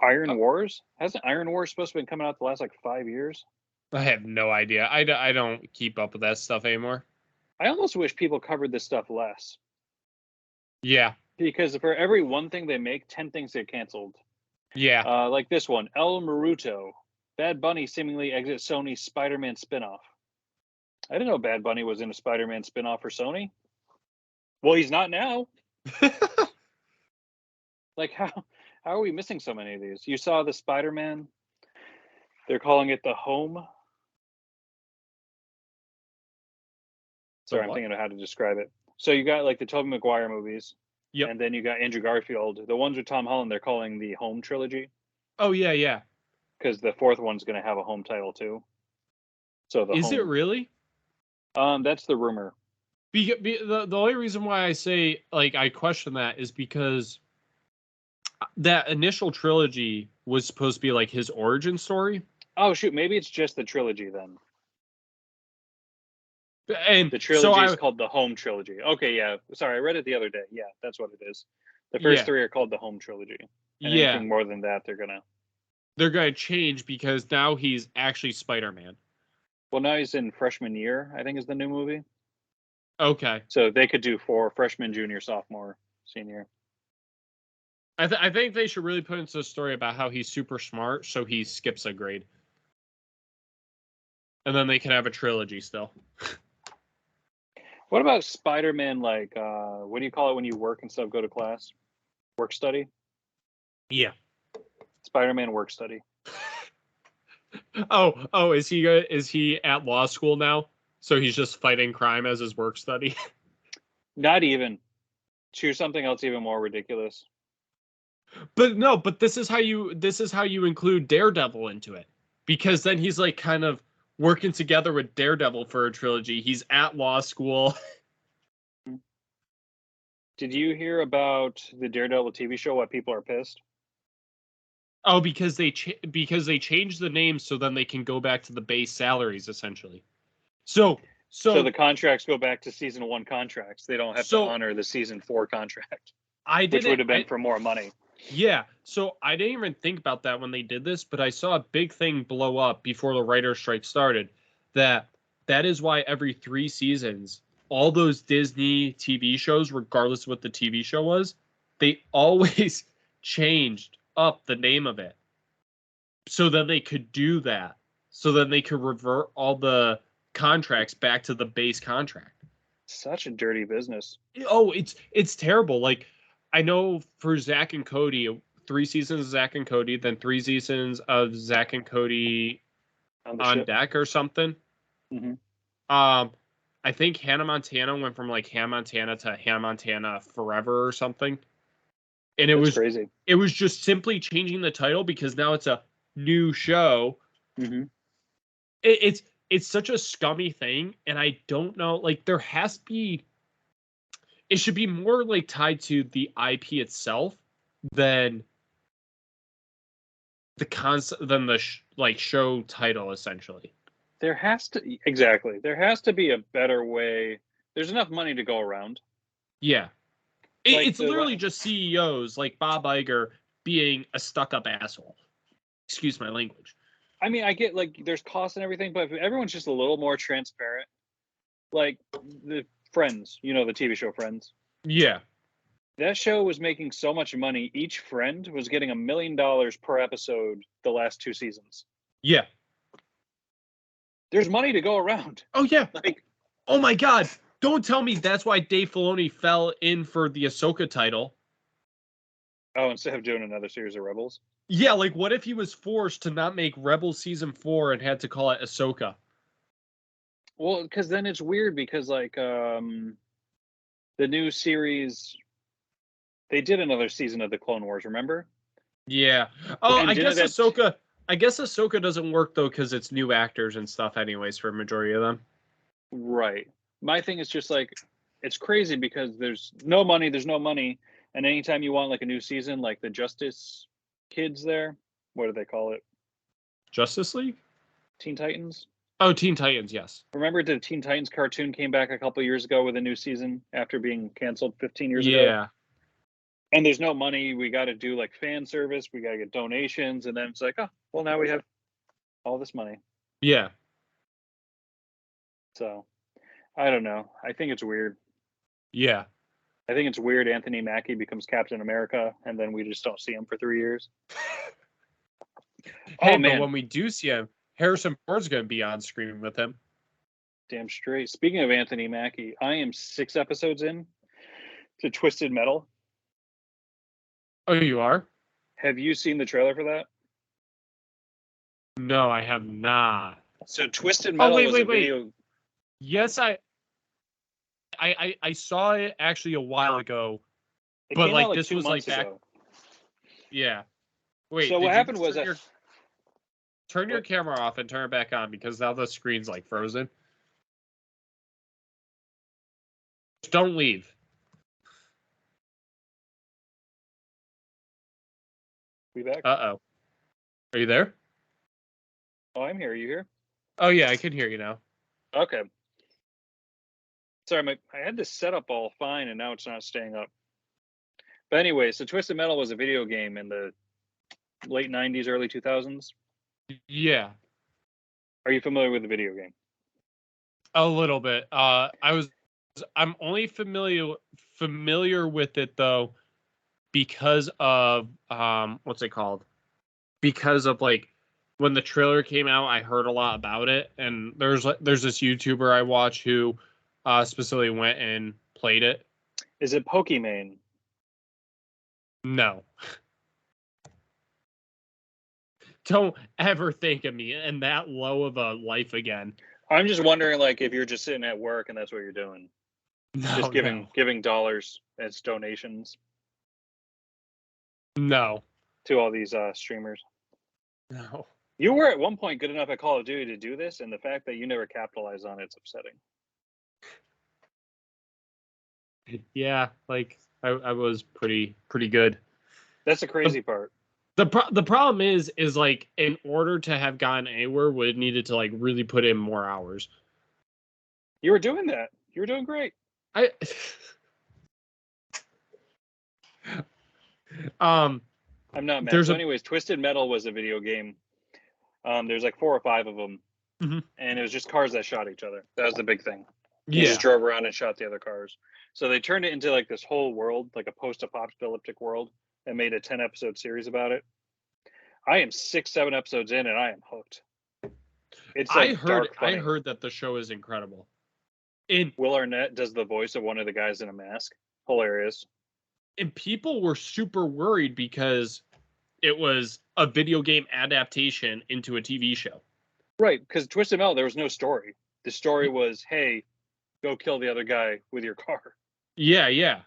A: Iron Wars? Hasn't Iron Wars supposed to be coming out the last, 5 years?
B: I have no idea. I don't keep up with that stuff anymore.
A: I almost wish people covered this stuff less.
B: Yeah.
A: Because for every one thing they make, 10 things get canceled.
B: Yeah.
A: Like this one, El Maruto. Bad Bunny seemingly exits Sony's Spider-Man spinoff. I didn't know Bad Bunny was in a Spider-Man spinoff for Sony. Well, he's not now. How are we missing so many of these? You saw the Spider-Man. They're calling it the Home. Sorry, I'm thinking of how to describe it. So you got the Tobey Maguire movies.
B: Yep.
A: And then you got Andrew Garfield. The ones with Tom Holland, they're calling the Home trilogy.
B: Oh, yeah.
A: Because the 4th one's going to have a home title too. So
B: Is it really?
A: That's the rumor.
B: The only reason why I say I question that is because that initial trilogy was supposed to be his origin story.
A: Oh shoot, maybe it's just the trilogy then.
B: And
A: the trilogy is called the Home trilogy. Okay, yeah. Sorry, I read it the other day. Yeah, that's what it is. The first 3 are called the Home trilogy. And anything more than that, they're gonna
B: change because now he's actually Spider-Man.
A: Well, now he's in freshman year, I think is the new movie.
B: Okay.
A: So they could do 4 freshman, junior, sophomore, senior.
B: I think they should really put into the story about how he's super smart, so he skips a grade. And then they can have a trilogy still.
A: What about Spider-Man, what do you call it when you work and stuff, go to class? Work study?
B: Yeah.
A: Spider-Man work study.
B: Oh, is he at law school now? So he's just fighting crime as his work study?
A: Not even. Choose something else even more ridiculous.
B: But this is how you include Daredevil into it. Because then he's kind of working together with Daredevil for a trilogy. He's at law school.
A: Did you hear about the Daredevil TV show? Why people are pissed?
B: Oh, because they changed the name so then they can go back to the base salaries essentially. So
A: the contracts go back to season 1 contracts. They don't have to honor the season 4 contract, which would have been for more money.
B: Yeah, so I didn't even think about that when they did this, but I saw a big thing blow up before the writer's strike started. That is why every 3 seasons, all those Disney TV shows, regardless of what the TV show was, they always changed up the name of it. So then they could do that. So then they could revert all the contracts back to the base contract.
A: Such a dirty business.
B: Oh, it's terrible. I know for Zach and Cody, 3 seasons of Zach and Cody, then 3 seasons of Zach and Cody on deck or something.
A: Mm-hmm.
B: I think Hannah Montana went from like Hannah Montana to Hannah Montana Forever or something. And it was
A: crazy.
B: It was just simply changing the title because now it's a new show.
A: Mm-hmm.
B: It's such a scummy thing, and I don't know. Like, there has to be. It should be more like tied to the IP itself than the show title, essentially.
A: There has to be a better way. There's enough money to go around.
B: Yeah. It's literally just CEOs like Bob Iger being a stuck-up asshole. Excuse my language.
A: I mean, I get, like, there's costs and everything, but if everyone's just a little more transparent, like the Friends, the TV show Friends.
B: Yeah.
A: That show was making so much money. Each friend was getting $1 million per episode the last 2 seasons.
B: Yeah.
A: There's money to go around.
B: Oh, yeah.
A: Like,
B: oh, my God. Don't tell me that's why Dave Filoni fell in for the Ahsoka title.
A: Oh, instead of doing another series of Rebels?
B: Yeah, like, what if he was forced to not make Rebels Season 4 and had to call it Ahsoka?
A: Well, because then it's weird because, like, the new series, they did another season of the Clone Wars, remember?
B: Yeah. Oh, I guess Ahsoka doesn't work, though, because it's new actors and stuff anyways for a majority of them.
A: Right. My thing is just, like, it's crazy because there's no money, and anytime you want, like, a new season, like the Justice kids there, what do they call it?
B: Justice League?
A: Teen Titans?
B: Oh, Teen Titans, yes.
A: Remember the Teen Titans cartoon came back a couple years ago with a new season after being canceled 15 years ago?
B: Yeah.
A: And there's no money. We got to do, like, fan service. We got to get donations. And then it's like, oh, well, now we have all this money.
B: Yeah.
A: So, I don't know. I think it's weird.
B: Yeah.
A: I think it's weird Anthony Mackie becomes Captain America, and then we just don't see him for 3 years.
B: Hey, man. But when we do see him, Harrison Ford's going to be on screen with him.
A: Damn straight. Speaking of Anthony Mackie, I am 6 episodes in to Twisted Metal.
B: Oh, you are?
A: Have you seen the trailer for that?
B: No, I have not.
A: So Twisted Metal was a video.
B: Yes, I saw it actually a while ago, but like this was like back. Yeah. Wait.
A: So what happened was
B: turn your camera off and turn it back on because now the screen's like frozen. Just don't leave.
A: We back?
B: Uh-oh. Are you there?
A: Oh, I'm here. Are you here?
B: Oh yeah, I can hear you now.
A: Okay. Sorry, I had this set up all fine, and now it's not staying up. But anyway, so Twisted Metal was a video game in the late 90s, early 2000s.
B: Yeah.
A: Are you familiar with the video game?
B: A little bit. I'm only familiar with it though because of what's it called? Because of like when the trailer came out, I heard a lot about it, and there's this YouTuber I watch who specifically went and played it.
A: Is it Pokimane?
B: No. Don't ever think of me in that low of a life again.
A: I'm just wondering, like, if you're just sitting at work and that's what you're doing.
B: No,
A: just giving dollars as donations.
B: No.
A: To all these streamers.
B: No.
A: You were at one point good enough at Call of Duty to do this, and the fact that you never capitalized on it's upsetting.
B: Yeah, like I was pretty good.
A: That's the crazy part.
B: The problem is like in order to have gotten anywhere, we needed to like really put in more hours.
A: You were doing that. You were doing great. I'm not mad. So anyways, Twisted Metal was a video game. There's like 4 or 5 of them, and it was just cars that shot each other. That was the big thing. You just drove around and shot the other cars. So they turned it into like this whole world, like a post-apocalyptic world, and made a 10-episode series about it. I am 6-7 episodes in, and I am hooked. It's like
B: I heard that the show is incredible.
A: Will Arnett does the voice of one of the guys in a mask. Hilarious.
B: And people were super worried because it was a video game adaptation into a TV show.
A: Right, because Twisted Metal, there was no story. The story was, hey, go kill the other guy with your car.
B: Yeah, yeah.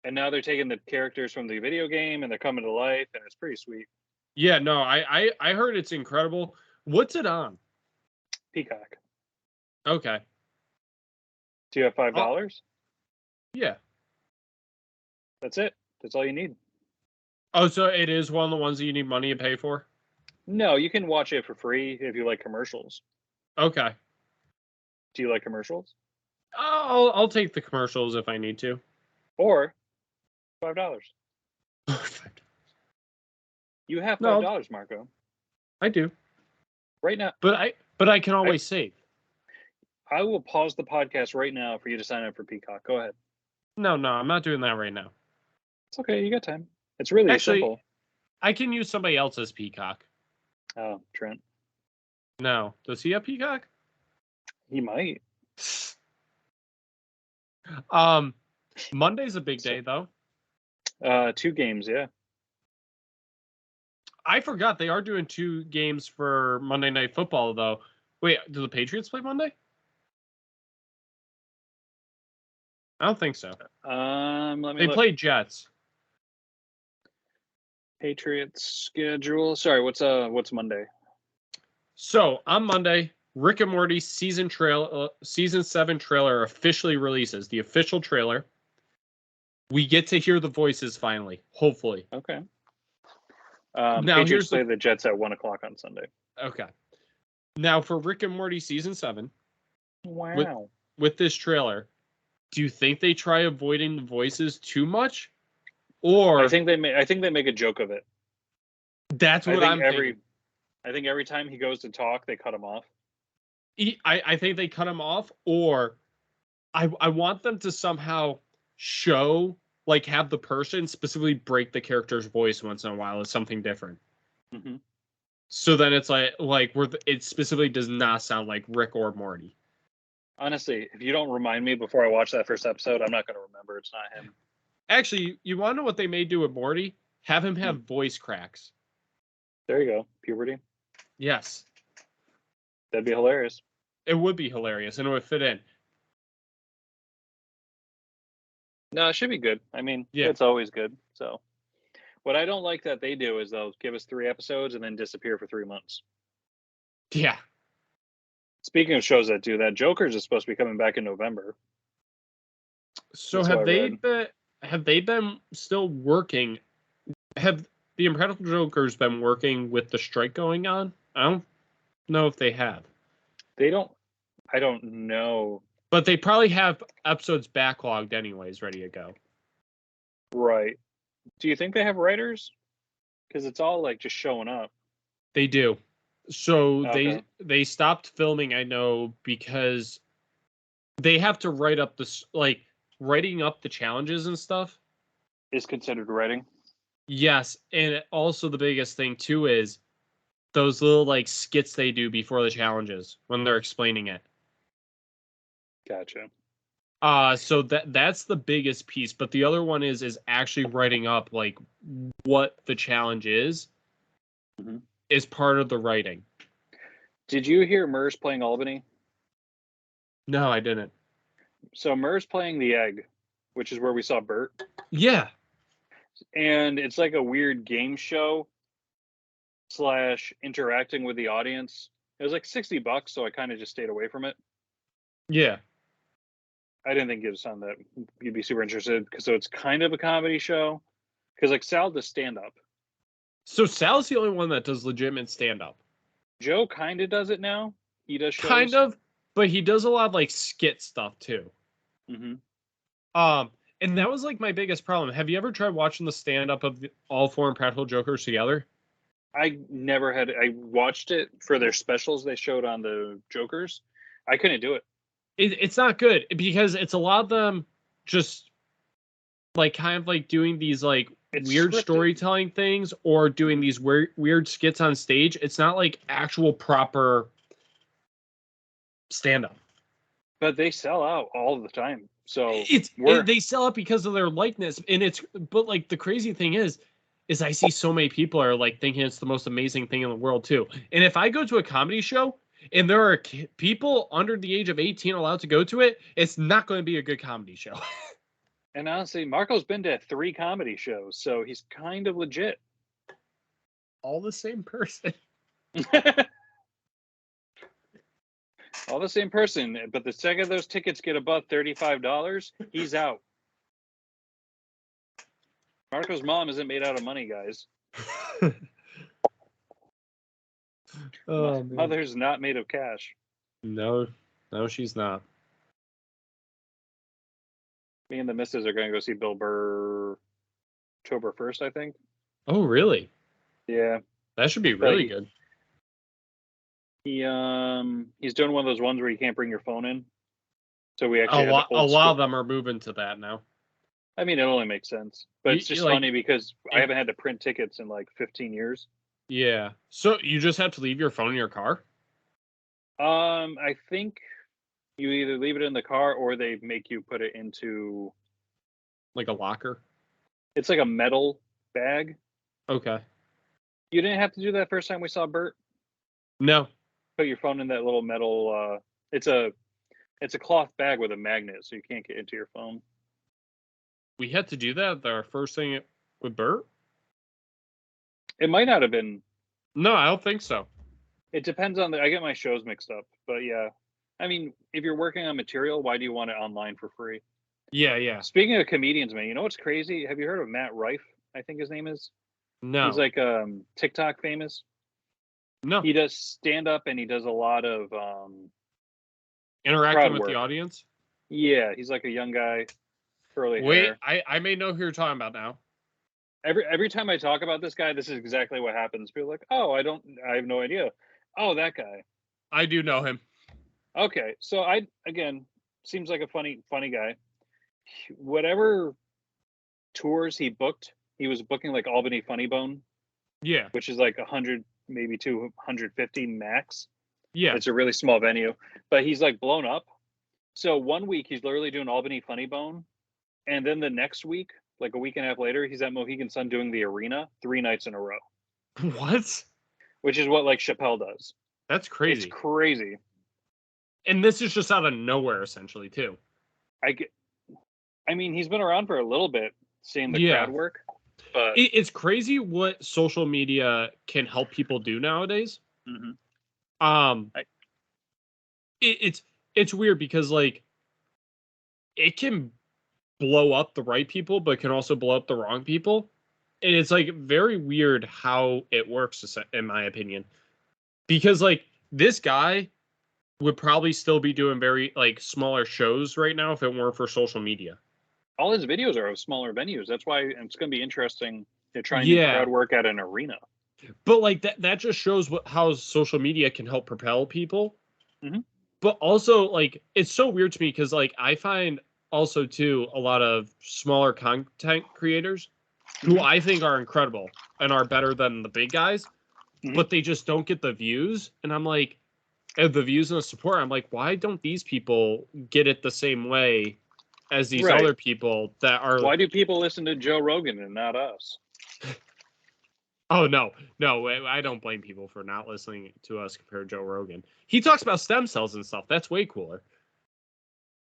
A: And now they're taking the characters from the video game and they're coming to life, and it's pretty sweet.
B: Yeah, no, I heard it's incredible. What's it on?
A: Peacock.
B: Okay.
A: Do you have $5?
B: Yeah.
A: That's it. That's all you need.
B: Oh, so it is one of the ones that you need money to pay for?
A: No, you can watch it for free if you like commercials.
B: Okay.
A: Do you like commercials?
B: I'll take the commercials if I need to.
A: Or $5. You have $5, Marco.
B: I do.
A: Right now.
B: But I can always save.
A: I will pause the podcast right now for you to sign up for Peacock. Go ahead.
B: No, I'm not doing that right now.
A: It's okay. You got time. It's really simple.
B: I can use somebody else's Peacock.
A: Oh, Trent.
B: No. Does he have Peacock?
A: He might.
B: Monday's a big day, though.
A: 2 games, yeah.
B: I forgot they are doing 2 games for Monday Night Football, though. Wait, do the Patriots play Monday? I don't think so. They play Jets.
A: Patriots schedule. Sorry, what's Monday?
B: So on Monday, Rick and Morty season 7 trailer officially releases. The official trailer. We get to hear the voices finally. Hopefully.
A: Okay.
B: Now
A: Patriots play the Jets at 1:00 on Sunday.
B: Okay. Now for Rick and Morty season 7.
A: Wow.
B: With this trailer, do you think they try avoiding the voices too much? Or
A: I think they make a joke of it.
B: That's what I'm thinking.
A: I think every time he goes to talk, they cut him off.
B: I think they cut him off, or I want them to somehow show, like, have the person specifically break the character's voice once in a while as something different.
A: Mm-hmm.
B: So then it's like where it specifically does not sound like Rick or Morty.
A: Honestly, if you don't remind me before I watch that first episode, I'm not going to remember. It's not him.
B: Actually, you want to know what they may do with Morty? Have him have voice cracks.
A: There you go. Puberty.
B: Yes.
A: That'd be hilarious.
B: It would be hilarious, and it would fit in.
A: No, it should be good. I mean, It's always good. So, what I don't like that they do is they'll give us 3 episodes and then disappear for 3 months.
B: Yeah.
A: Speaking of shows that do that, Joker's is supposed to be coming back in November.
B: So have they been still working? Have the Impractical Jokers been working with the strike going on? I don't know if they have.
A: I don't know.
B: But they probably have episodes backlogged anyways, ready to go.
A: Right. Do you think they have writers? Because it's all like just showing up.
B: They do. So
A: Okay.
B: they stopped filming, I know, because they have to write up writing up the challenges and stuff.
A: Is considered writing?
B: Yes, and also the biggest thing too is those little like skits they do before the challenges when they're explaining it.
A: Gotcha.
B: So that's the biggest piece, but the other one is actually writing up like what the challenge is part of the writing.
A: Did you hear Murs playing Albany?
B: No, I didn't.
A: So Murs playing the egg, which is where we saw Bert.
B: Yeah.
A: And it's like a weird game show / interacting with the audience. It was like $60, so I kind of just stayed away from it.
B: Yeah.
A: I didn't think it was something that you'd be super interested because it's kind of a comedy show. Because like Sal does stand up.
B: So Sal's the only one that does legitimate stand up.
A: Joe kind of does it now. He does shows.
B: Kind of, but he does a lot of like skit stuff too.
A: Mm-hmm.
B: And that was like my biggest problem. Have you ever tried watching the stand up of all 4 Impractical Jokers together?
A: I never had. I watched it for their specials they showed on the Jokers. I couldn't do it.
B: It's not good because it's a lot of them just like kind of like doing these like weird
A: scripted
B: storytelling things or doing these weird skits on stage. It's not like actual proper stand up.
A: But they sell out all the time. So
B: they sell out because of their likeness, and but like the crazy thing is, is I see so many people are like thinking it's the most amazing thing in the world too. And if I go to a comedy show and there are people under the age of 18 allowed to go to it, it's not going to be a good comedy show.
A: And honestly, Marco's been to 3 comedy shows, so he's kind of legit.
B: All the same person.
A: All the same person, but the second those tickets get above $35, he's out. Marco's mom isn't made out of money, guys. Mother's not made of cash.
B: No, she's not.
A: Me and the missus are going to go see Bill Burr October 1st, I think.
B: Oh, really?
A: Yeah.
B: That should be really good.
A: He's doing one of those ones where you can't bring your phone in. So we actually
B: a lot of them are moving to that now.
A: I mean, it only makes sense, but it's just funny because I haven't had to print tickets in like 15 years.
B: Yeah. So you just have to leave your phone in your car?
A: I think you either leave it in the car or they make you put it into
B: like a locker. It's
A: like a metal bag.
B: Okay.
A: You didn't have to do that first time we saw Bert?
B: No.
A: Put your phone in that little metal it's a cloth bag with a magnet so you can't get into your phone.
B: We had to do that our first thing with Bert?
A: It might not have been.
B: No, I don't think so.
A: It depends on I get my shows mixed up, but yeah. I mean, if you're working on material, why do you want it online for free?
B: Yeah.
A: Speaking of comedians, man, you know what's crazy? Have you heard of Matt Rife? I think his name is.
B: No.
A: He's like TikTok famous.
B: No.
A: He does stand up and he does a lot of
B: interacting with the audience.
A: Yeah, he's like a young guy, curly hair.
B: Wait, I may know who you're talking about now.
A: Every time I talk about this guy, this is exactly what happens. People are like, oh, I have no idea. Oh, that guy.
B: I do know him.
A: Okay, so again, seems like a funny guy. Whatever tours he booked, he was booking like Albany Funny Bone.
B: Yeah.
A: Which is like 100, maybe 250 max.
B: Yeah.
A: It's a really small venue, but he's like blown up. So one week he's literally doing Albany Funny Bone, and then the next week, like a week and a half later, he's at Mohegan Sun doing the arena 3 nights in a row.
B: What?
A: Which is what like Chappelle does.
B: That's crazy.
A: It's crazy.
B: And this is just out of nowhere, essentially, too.
A: I mean, he's been around for a little bit, seeing the crowd work. But
B: it's crazy what social media can help people do nowadays.
A: Mm-hmm.
B: It's weird because like it can blow up the right people, but can also blow up the wrong people. And it's like very weird how it works, in my opinion, because like this guy would probably still be doing very like smaller shows right now if it weren't for social media.
A: All his videos are of smaller venues. That's why it's going to be interesting to try and do crowd work at an arena.
B: But like that just shows how social media can help propel people.
A: Mm-hmm.
B: But also like it's so weird to me because like I find also too a lot of smaller content creators who I think are incredible and are better than the big guys, but they just don't get the views. And I'm like, the views and the support. I'm like, why don't these people get it the same way as these other people that are?
A: Why do people listen to Joe Rogan and not us?
B: Oh, no, I don't blame people for not listening to us compared to Joe Rogan. He talks about stem cells and stuff. That's way cooler.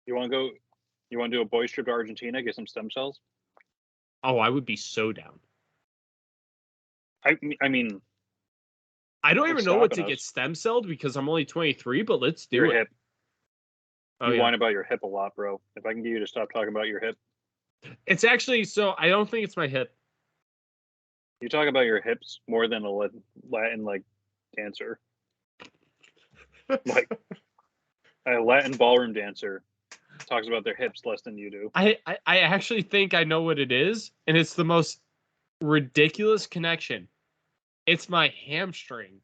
A: You want to do a boys trip to Argentina, get some stem cells?
B: Oh, I would be so down.
A: I mean,
B: I don't even know what to get stem celled because I'm only 23, but let's do
A: your
B: it.
A: Hip.
B: Oh,
A: you whine about your hip a lot, bro. If I can get you to stop talking about your hip.
B: It's actually, so I don't think it's my hip.
A: You talk about your hips more than a Latin like dancer. Like a Latin ballroom dancer talks about their hips less than you do.
B: I actually think I know what it is, and it's the most ridiculous connection. It's my hamstring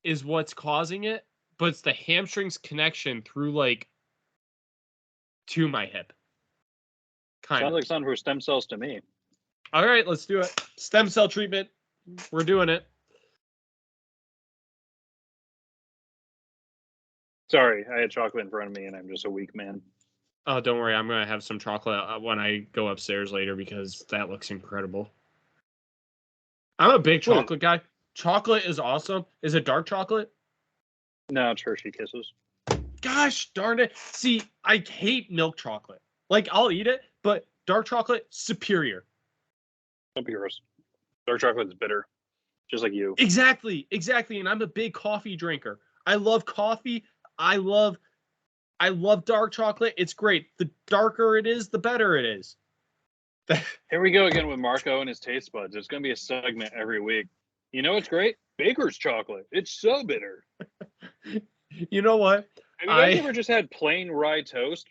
B: is what's causing it, but it's the hamstring's connection through like to my hip.
A: Sounds like something for stem cells to me.
B: All right, let's do it. Stem cell treatment. We're doing it.
A: Sorry, I had chocolate in front of me and I'm just a weak man.
B: Oh, don't worry. I'm going to have some chocolate when I go upstairs later because that looks incredible. I'm a big chocolate guy. Chocolate is awesome. Is it dark chocolate?
A: No, it's Hershey Kisses.
B: Gosh darn it. See, I hate milk chocolate. Like, I'll eat it, but dark chocolate, superior.
A: Don't be gross. Dark chocolate is bitter, just like you.
B: Exactly. And I'm a big coffee drinker. I love coffee. I love dark chocolate. It's great. The darker it is, the better it is.
A: Here we go again with Marco and his taste buds. There's going to be a segment every week. You know what's great? Baker's chocolate. It's so bitter.
B: You know what?
A: Have you guys ever just had plain rye toast?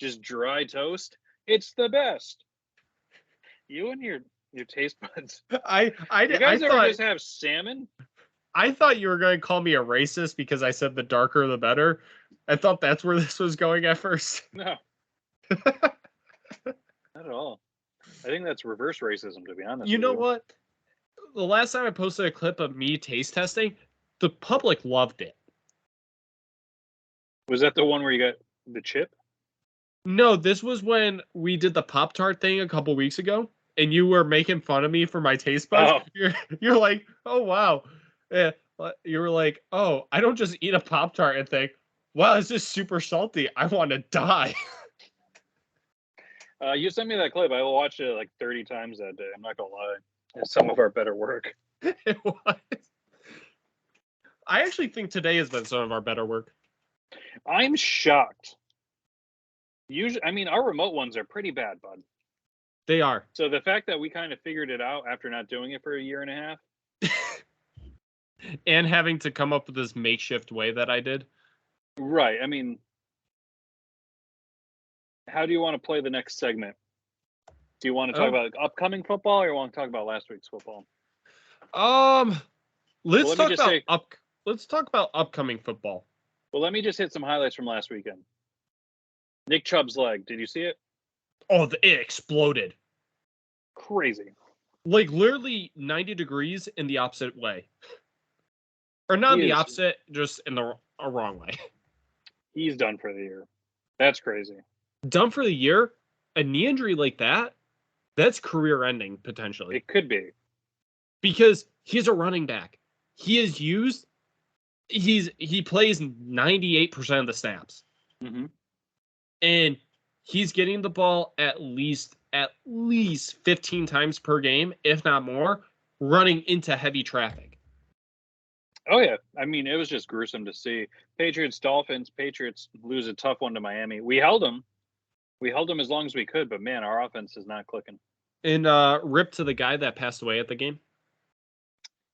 A: Just dry toast? It's the best. You and your taste buds. You guys ever just have salmon?
B: I thought you were going to call me a racist because I said the darker the better. I thought that's where this was going at first.
A: No. Not at all. I think that's reverse racism, to be honest.
B: You know what? The last time I posted a clip of me taste testing, the public loved it.
A: Was that the one where you got the chip?
B: No, this was when we did the Pop-Tart thing a couple weeks ago, and you were making fun of me for my taste buds. Oh. You're like, oh, wow. Yeah. You were like, oh, I don't just eat a Pop-Tart and think, wow, this is super salty. I want to die.
A: You sent me that clip. I watched it like 30 times that day. I'm not going to lie. It's some of our better work.
B: It was. I actually think today has been some of our better work.
A: I'm shocked. Usually, I mean, our remote ones are pretty bad, bud.
B: They are.
A: So the fact that we kind of figured it out after not doing it for a year and a half.
B: And having to come up with this makeshift way that I did.
A: Right. I mean, how do you want to play the next segment? Do you want to talk about upcoming football, or you want to talk about last week's football?
B: Let's talk about upcoming football.
A: Well, let me just hit some highlights from last weekend. Nick Chubb's leg. Did you see it?
B: Oh, it exploded.
A: Crazy.
B: Like literally 90 degrees in the opposite way. Or not the opposite, just in the wrong way.
A: He's done for the year. That's crazy.
B: Done for the year? A knee injury like that? That's career ending, potentially.
A: It could be.
B: Because he's a running back. He plays 98% of the snaps.
A: Mm-hmm.
B: And he's getting the ball at least 15 times per game, if not more, running into heavy traffic.
A: Oh, yeah. I mean, it was just gruesome to see. Patriots lose a tough one to Miami. We held them. We held them as long as we could, but, man, our offense is not clicking.
B: And rip to the guy that passed away at the game.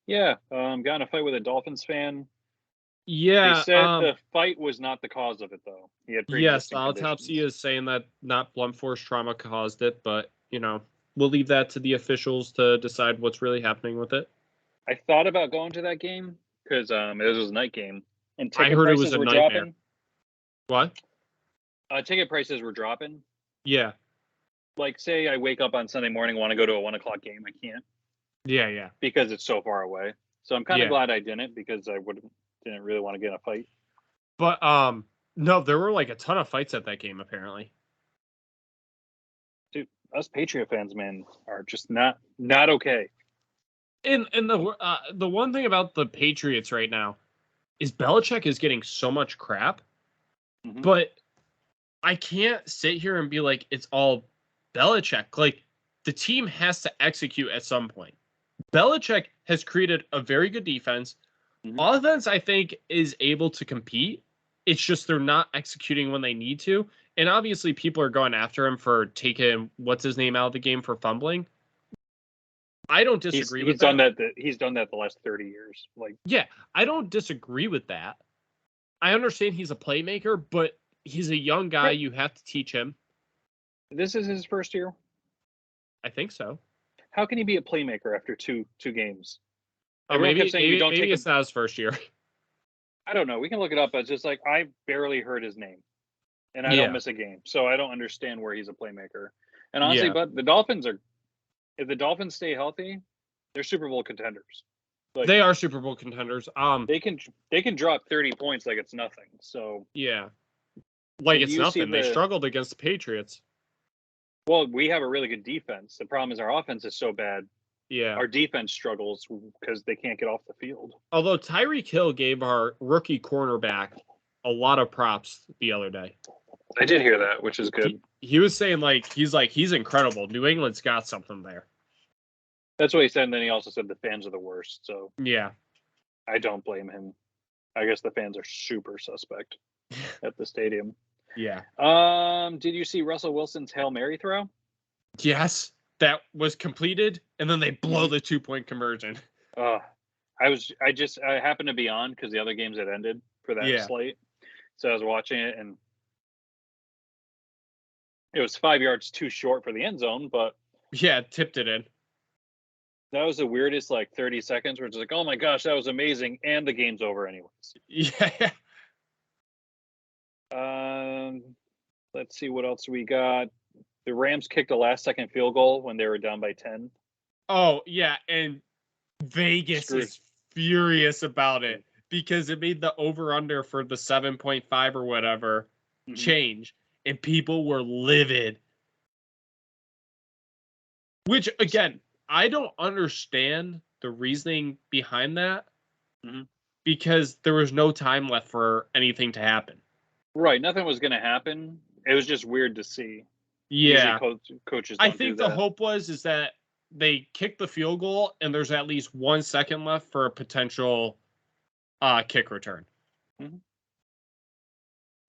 A: Yeah. Got in a fight with a Dolphins fan.
B: Yeah.
A: They said the fight was not the cause of it, though. He had
B: yes, the autopsy is saying that not blunt force trauma caused it, but, we'll leave that to the officials to decide what's really happening with it.
A: I thought about going to that game because it was a night game. And
B: I heard it was a nightmare.
A: Dropping.
B: What?
A: Ticket prices were dropping.
B: Yeah.
A: Like, say I wake up on Sunday morning, want to go to a 1 o'clock game. I can't.
B: Yeah.
A: Because it's so far away. So I'm kind of glad I didn't, because I didn't really want to get in a fight.
B: But no, there were like a ton of fights at that game apparently.
A: Dude, us Patriot fans, man, are just not okay.
B: And the one thing about the Patriots right now is Belichick is getting so much crap, but I can't sit here and be like it's all Belichick. Like, the team has to execute at some point. Belichick has created a very good defense. Offense, I think, is able to compete. It's just they're not executing when they need to. And obviously, people are going after him for taking what's his name out of the game for fumbling. I don't disagree with that.
A: He's done that the last 30 years.
B: Yeah, I don't disagree with that. I understand he's a playmaker, but he's a young guy. You have to teach him.
A: This is his first year?
B: I think so.
A: How can he be a playmaker after two games?
B: Maybe it's not his first year.
A: I don't know. We can look it up. But it's just like, I barely heard his name. And I don't miss a game. So I don't understand where he's a playmaker. And honestly, but the Dolphins if the Dolphins stay healthy, they're Super Bowl contenders.
B: They are Super Bowl contenders.
A: They can drop 30 points like it's nothing. So
B: yeah. Like it's nothing. They struggled against the Patriots.
A: Well, we have a really good defense. The problem is our offense is so bad.
B: Yeah.
A: Our defense struggles because they can't get off the field.
B: Although Tyreek Hill gave our rookie cornerback a lot of props the other day.
A: I did hear that, which is good.
B: He was saying he's incredible. New England's got something there.
A: That's what he said, and then he also said the fans are the worst. So
B: yeah,
A: I don't blame him. I guess the fans are super suspect at the stadium.
B: Yeah.
A: Did you see Russell Wilson's Hail Mary throw?
B: Yes, that was completed, and then they blow the 2-point conversion.
A: I happened to be on because the other games had ended for that slate, so I was watching it, and it was 5 yards too short for the end zone, but
B: tipped it in.
A: That was the weirdest 30 seconds where it's like, oh my gosh, that was amazing, and the game's over anyways.
B: Yeah.
A: Let's see what else we got. The Rams kicked a last-second field goal when they were down by 10.
B: Oh, yeah, and Vegas is furious about it because it made the over-under for the 7.5 or whatever change, and people were livid. Which, again, I don't understand the reasoning behind that because there was no time left for anything to happen.
A: Right, nothing was going to happen. It was just weird to see.
B: Yeah,
A: coaches.
B: I think the hope is that they kick the field goal and there's at least 1 second left for a potential kick return.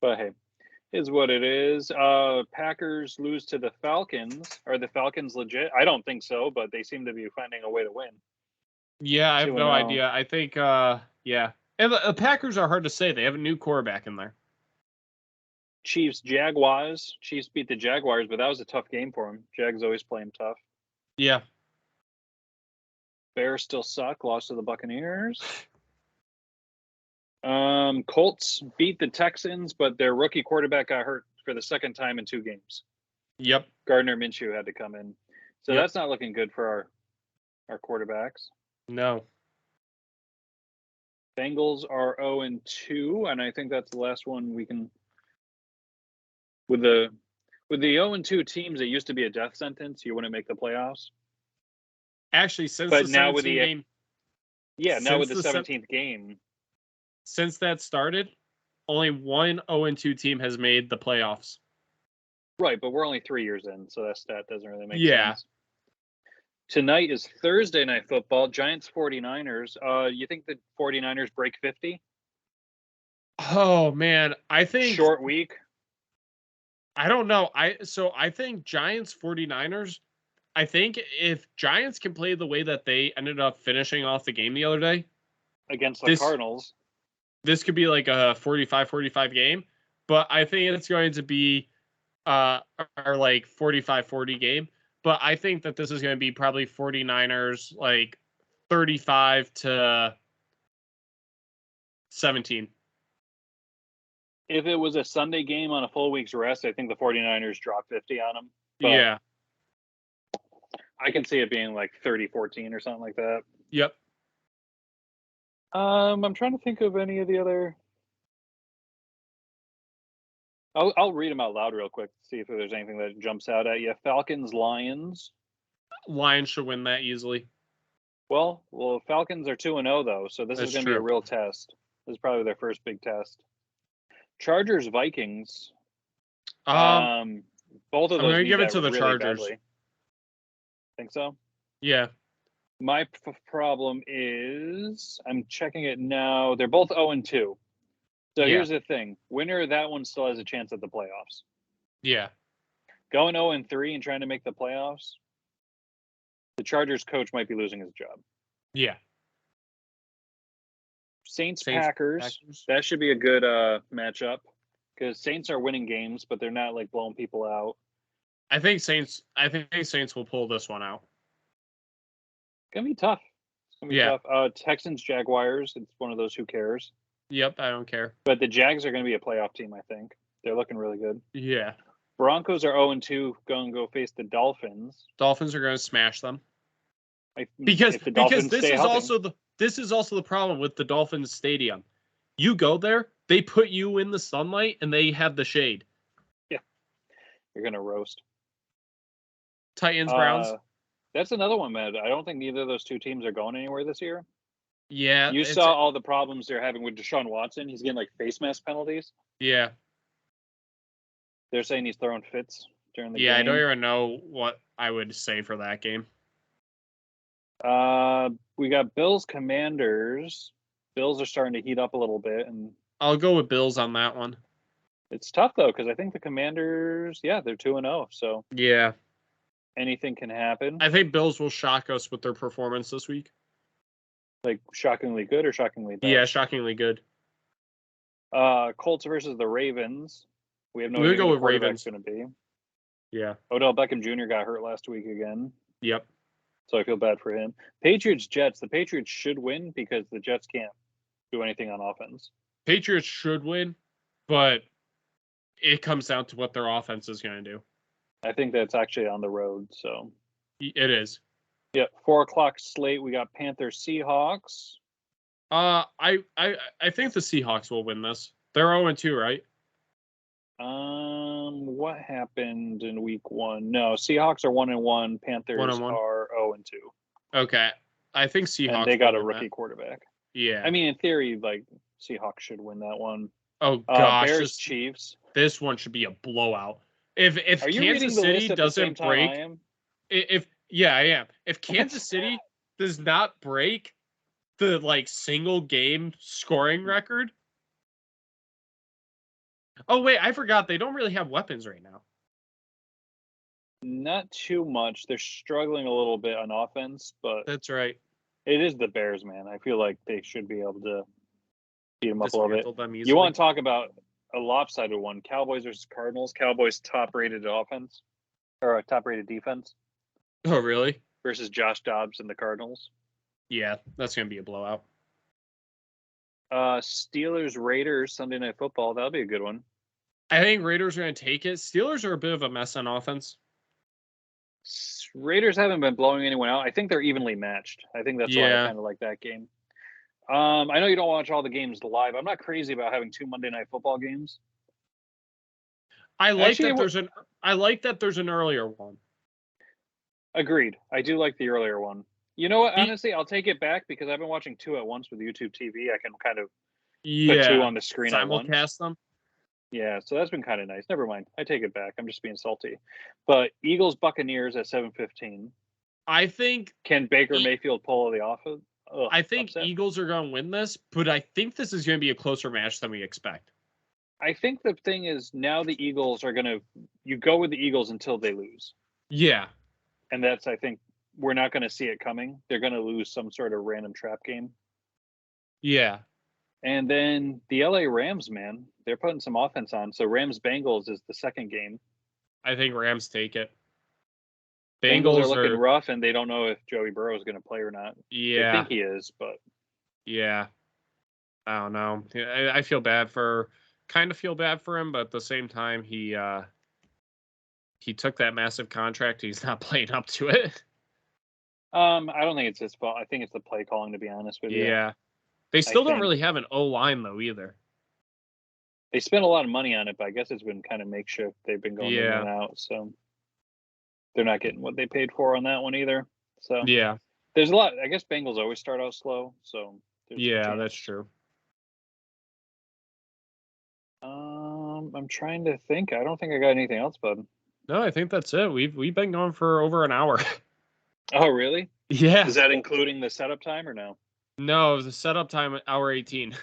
A: But hey, is what it is. Packers lose to the Falcons. Are the Falcons legit? I don't think so, but they seem to be finding a way to win.
B: Yeah, I have no idea. I think, and the Packers are hard to say. They have a new quarterback in there.
A: Chiefs, Jaguars. Chiefs beat the Jaguars, but that was a tough game for them. Jags always play them tough.
B: Yeah.
A: Bears still suck. Lost to the Buccaneers. Colts beat the Texans, but their rookie quarterback got hurt for the second time in 2 games.
B: Yep.
A: Gardner Minshew had to come in. So that's not looking good for our quarterbacks.
B: No.
A: Bengals are 0-2, and I think that's the last one we can. With the 0-2 teams, it used to be a death sentence. You wouldn't make the playoffs.
B: Actually, since
A: but
B: the
A: now with the
B: game,
A: now with the 17th game,
B: since that started, only one 0-2 team has made the playoffs.
A: Right, but we're only 3 years in, so that stat doesn't really make sense. Tonight is Thursday Night Football, Giants 49ers. You think the 49ers break 50?
B: Oh, man. I think...
A: Short week?
B: I don't know. I think Giants 49ers, I think if Giants can play the way that they ended up finishing off the game the other day.
A: Against the Cardinals.
B: This could be like a 45-45 game, but I think it's going to be our 45-40 game. But I think that this is going to be probably 49ers 35-17.
A: If it was a Sunday game on a full week's rest, I think the 49ers drop 50 on them. But
B: yeah.
A: I can see it being 30-14 or something like that.
B: Yep.
A: I'm trying to think of any of the other. I'll read them out loud real quick, see if there's anything that jumps out at you. Falcons, Lions.
B: Lions should win that easily.
A: Well, Falcons are 2-0 though, so this is going to be a real test. This is probably their first big test. Chargers, Vikings. Both of those. I'm
B: going to give it to the
A: really
B: Chargers.
A: Badly. Think so?
B: Yeah.
A: My problem is, I'm checking it now. They're both 0-2. So here's the thing: winner of that one still has a chance at the playoffs.
B: Yeah.
A: Going 0-3 and trying to make the playoffs, the Chargers coach might be losing his job.
B: Yeah.
A: Saints Packers. That should be a good matchup because Saints are winning games, but they're not blowing people out.
B: I think Saints will pull this one out.
A: It's gonna be tough. It's gonna be tough. Texans Jaguars. It's one of those who cares.
B: Yep, I don't care.
A: But the Jags are going to be a playoff team, I think. They're looking really good.
B: Yeah.
A: Broncos are 0-2, going to go face the Dolphins.
B: Dolphins are going to smash them. Because this is also the problem with the Dolphins stadium. You go there, They put you in the sunlight and they have the shade.
A: Yeah. You're going to roast.
B: Titans, Browns.
A: That's another one, man. I don't think neither of those two teams are going anywhere this year.
B: Yeah.
A: You saw all the problems they're having with Deshaun Watson. He's getting like face mask penalties.
B: Yeah.
A: They're saying he's throwing fits during the game.
B: Yeah, I don't even know what I would say for that game.
A: We got Bills Commanders. Bills are starting to heat up a little bit, and
B: I'll go with Bills on that one.
A: It's tough though, because I think the Commanders, they're 2-0, so
B: yeah,
A: anything can happen.
B: I think Bills will shock us with their performance this week.
A: Like shockingly good or shockingly bad?
B: Yeah, shockingly good.
A: Colts versus the Ravens. We have no idea
B: go
A: who
B: with
A: the quarterback's
B: Ravens.
A: going to be.
B: Yeah.
A: Odell Beckham Jr. got hurt last week again.
B: Yep.
A: So I feel bad for him. Patriots Jets. The Patriots should win because the Jets can't do anything on offense.
B: Patriots should win, but it comes down to what their offense is going to do.
A: I think that's actually on the road. So
B: it is.
A: Yeah, 4:00 slate. We got Panthers Seahawks.
B: I think the Seahawks will win this. They're 0-2, right?
A: What happened in week 1? No, Seahawks are 1-1. Panthers
B: 1-1.
A: are 0-2.
B: Okay, I think Seahawks.
A: And they got a rookie quarterback.
B: Yeah.
A: I mean, in theory, like Seahawks should win that one.
B: Oh gosh,
A: Bears Chiefs.
B: This one should be a blowout. If Kansas City doesn't break, I am. If Kansas City does not break the single game scoring record. Oh wait, I forgot they don't really have weapons right now.
A: Not too much. They're struggling a little bit on offense, but
B: that's right.
A: It is the Bears, man. I feel like they should be able to beat them up a little bit.
B: You
A: want to talk about a lopsided one? Cowboys versus Cardinals. Cowboys top-rated offense or a top-rated defense.
B: Oh really?
A: Versus Josh Dobbs and the Cardinals.
B: Yeah, that's gonna be a blowout.
A: Steelers Raiders Sunday Night Football. That'll be a good one.
B: I think Raiders are going to take it. Steelers are a bit of a mess on offense.
A: Raiders haven't been blowing anyone out. I think they're evenly matched. I think that's why I kind of like that game. I know you don't watch all the games live. I'm not crazy about having 2 Monday Night Football games.
B: I like that there's an earlier one.
A: Agreed. I do like the earlier one. You know what? Honestly, I'll take it back because I've been watching 2 at once with YouTube TV. I can kind of put 2 on the screen at once.
B: Simulcast them.
A: Yeah, so that's been kind of nice. Never mind. I take it back. I'm just being salty. But Eagles Buccaneers at 7:15.
B: I think
A: can Baker Mayfield pull the offense?
B: I think upset? Eagles are going to win this, but I think this is going to be a closer match than we expect.
A: I think the thing is now the Eagles are going to you go with the Eagles until they lose.
B: Yeah.
A: And that's I think we're not going to see it coming. They're going to lose some sort of random trap game.
B: Yeah.
A: And then the LA Rams, man, they're putting some offense on. So Rams Bengals is the second game.
B: I think Rams take it.
A: Bengals are looking rough, and they don't know if Joey Burrow is going to play or not.
B: Yeah.
A: I think he is, but.
B: Yeah. I don't know. I kind of feel bad for him, but at the same time, he took that massive contract. He's not playing up to it.
A: I don't think it's his fault. I think it's the play calling, to be honest with you.
B: Yeah. They still don't really have an O-line, though, either.
A: They spent a lot of money on it, but I guess it's been kind of makeshift. They've been going in and out, so they're not getting what they paid for on that one either. So
B: yeah,
A: there's a lot. I guess Bengals always start out slow, so
B: yeah, that's true.
A: I'm trying to think. I don't think I got anything else, bud.
B: No, I think that's it. We've been going for over an hour.
A: Oh, really?
B: Yeah.
A: Is that including the setup time or no?
B: No, the setup time hour 18.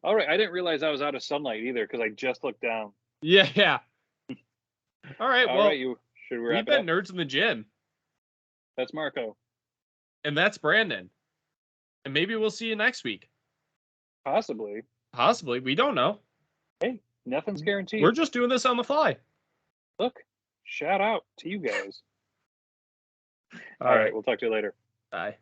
A: All right, I didn't realize I was out of sunlight either because I just looked down.
B: Yeah. All right,
A: should we wrap
B: we've been Nerds in the Gym.
A: That's Marco.
B: And that's Brandon. And maybe we'll see you next week.
A: Possibly.
B: We don't know.
A: Hey, nothing's guaranteed.
B: We're just doing this on the fly.
A: Look, shout out to you guys.
B: All right,
A: we'll talk to you later.
B: Bye.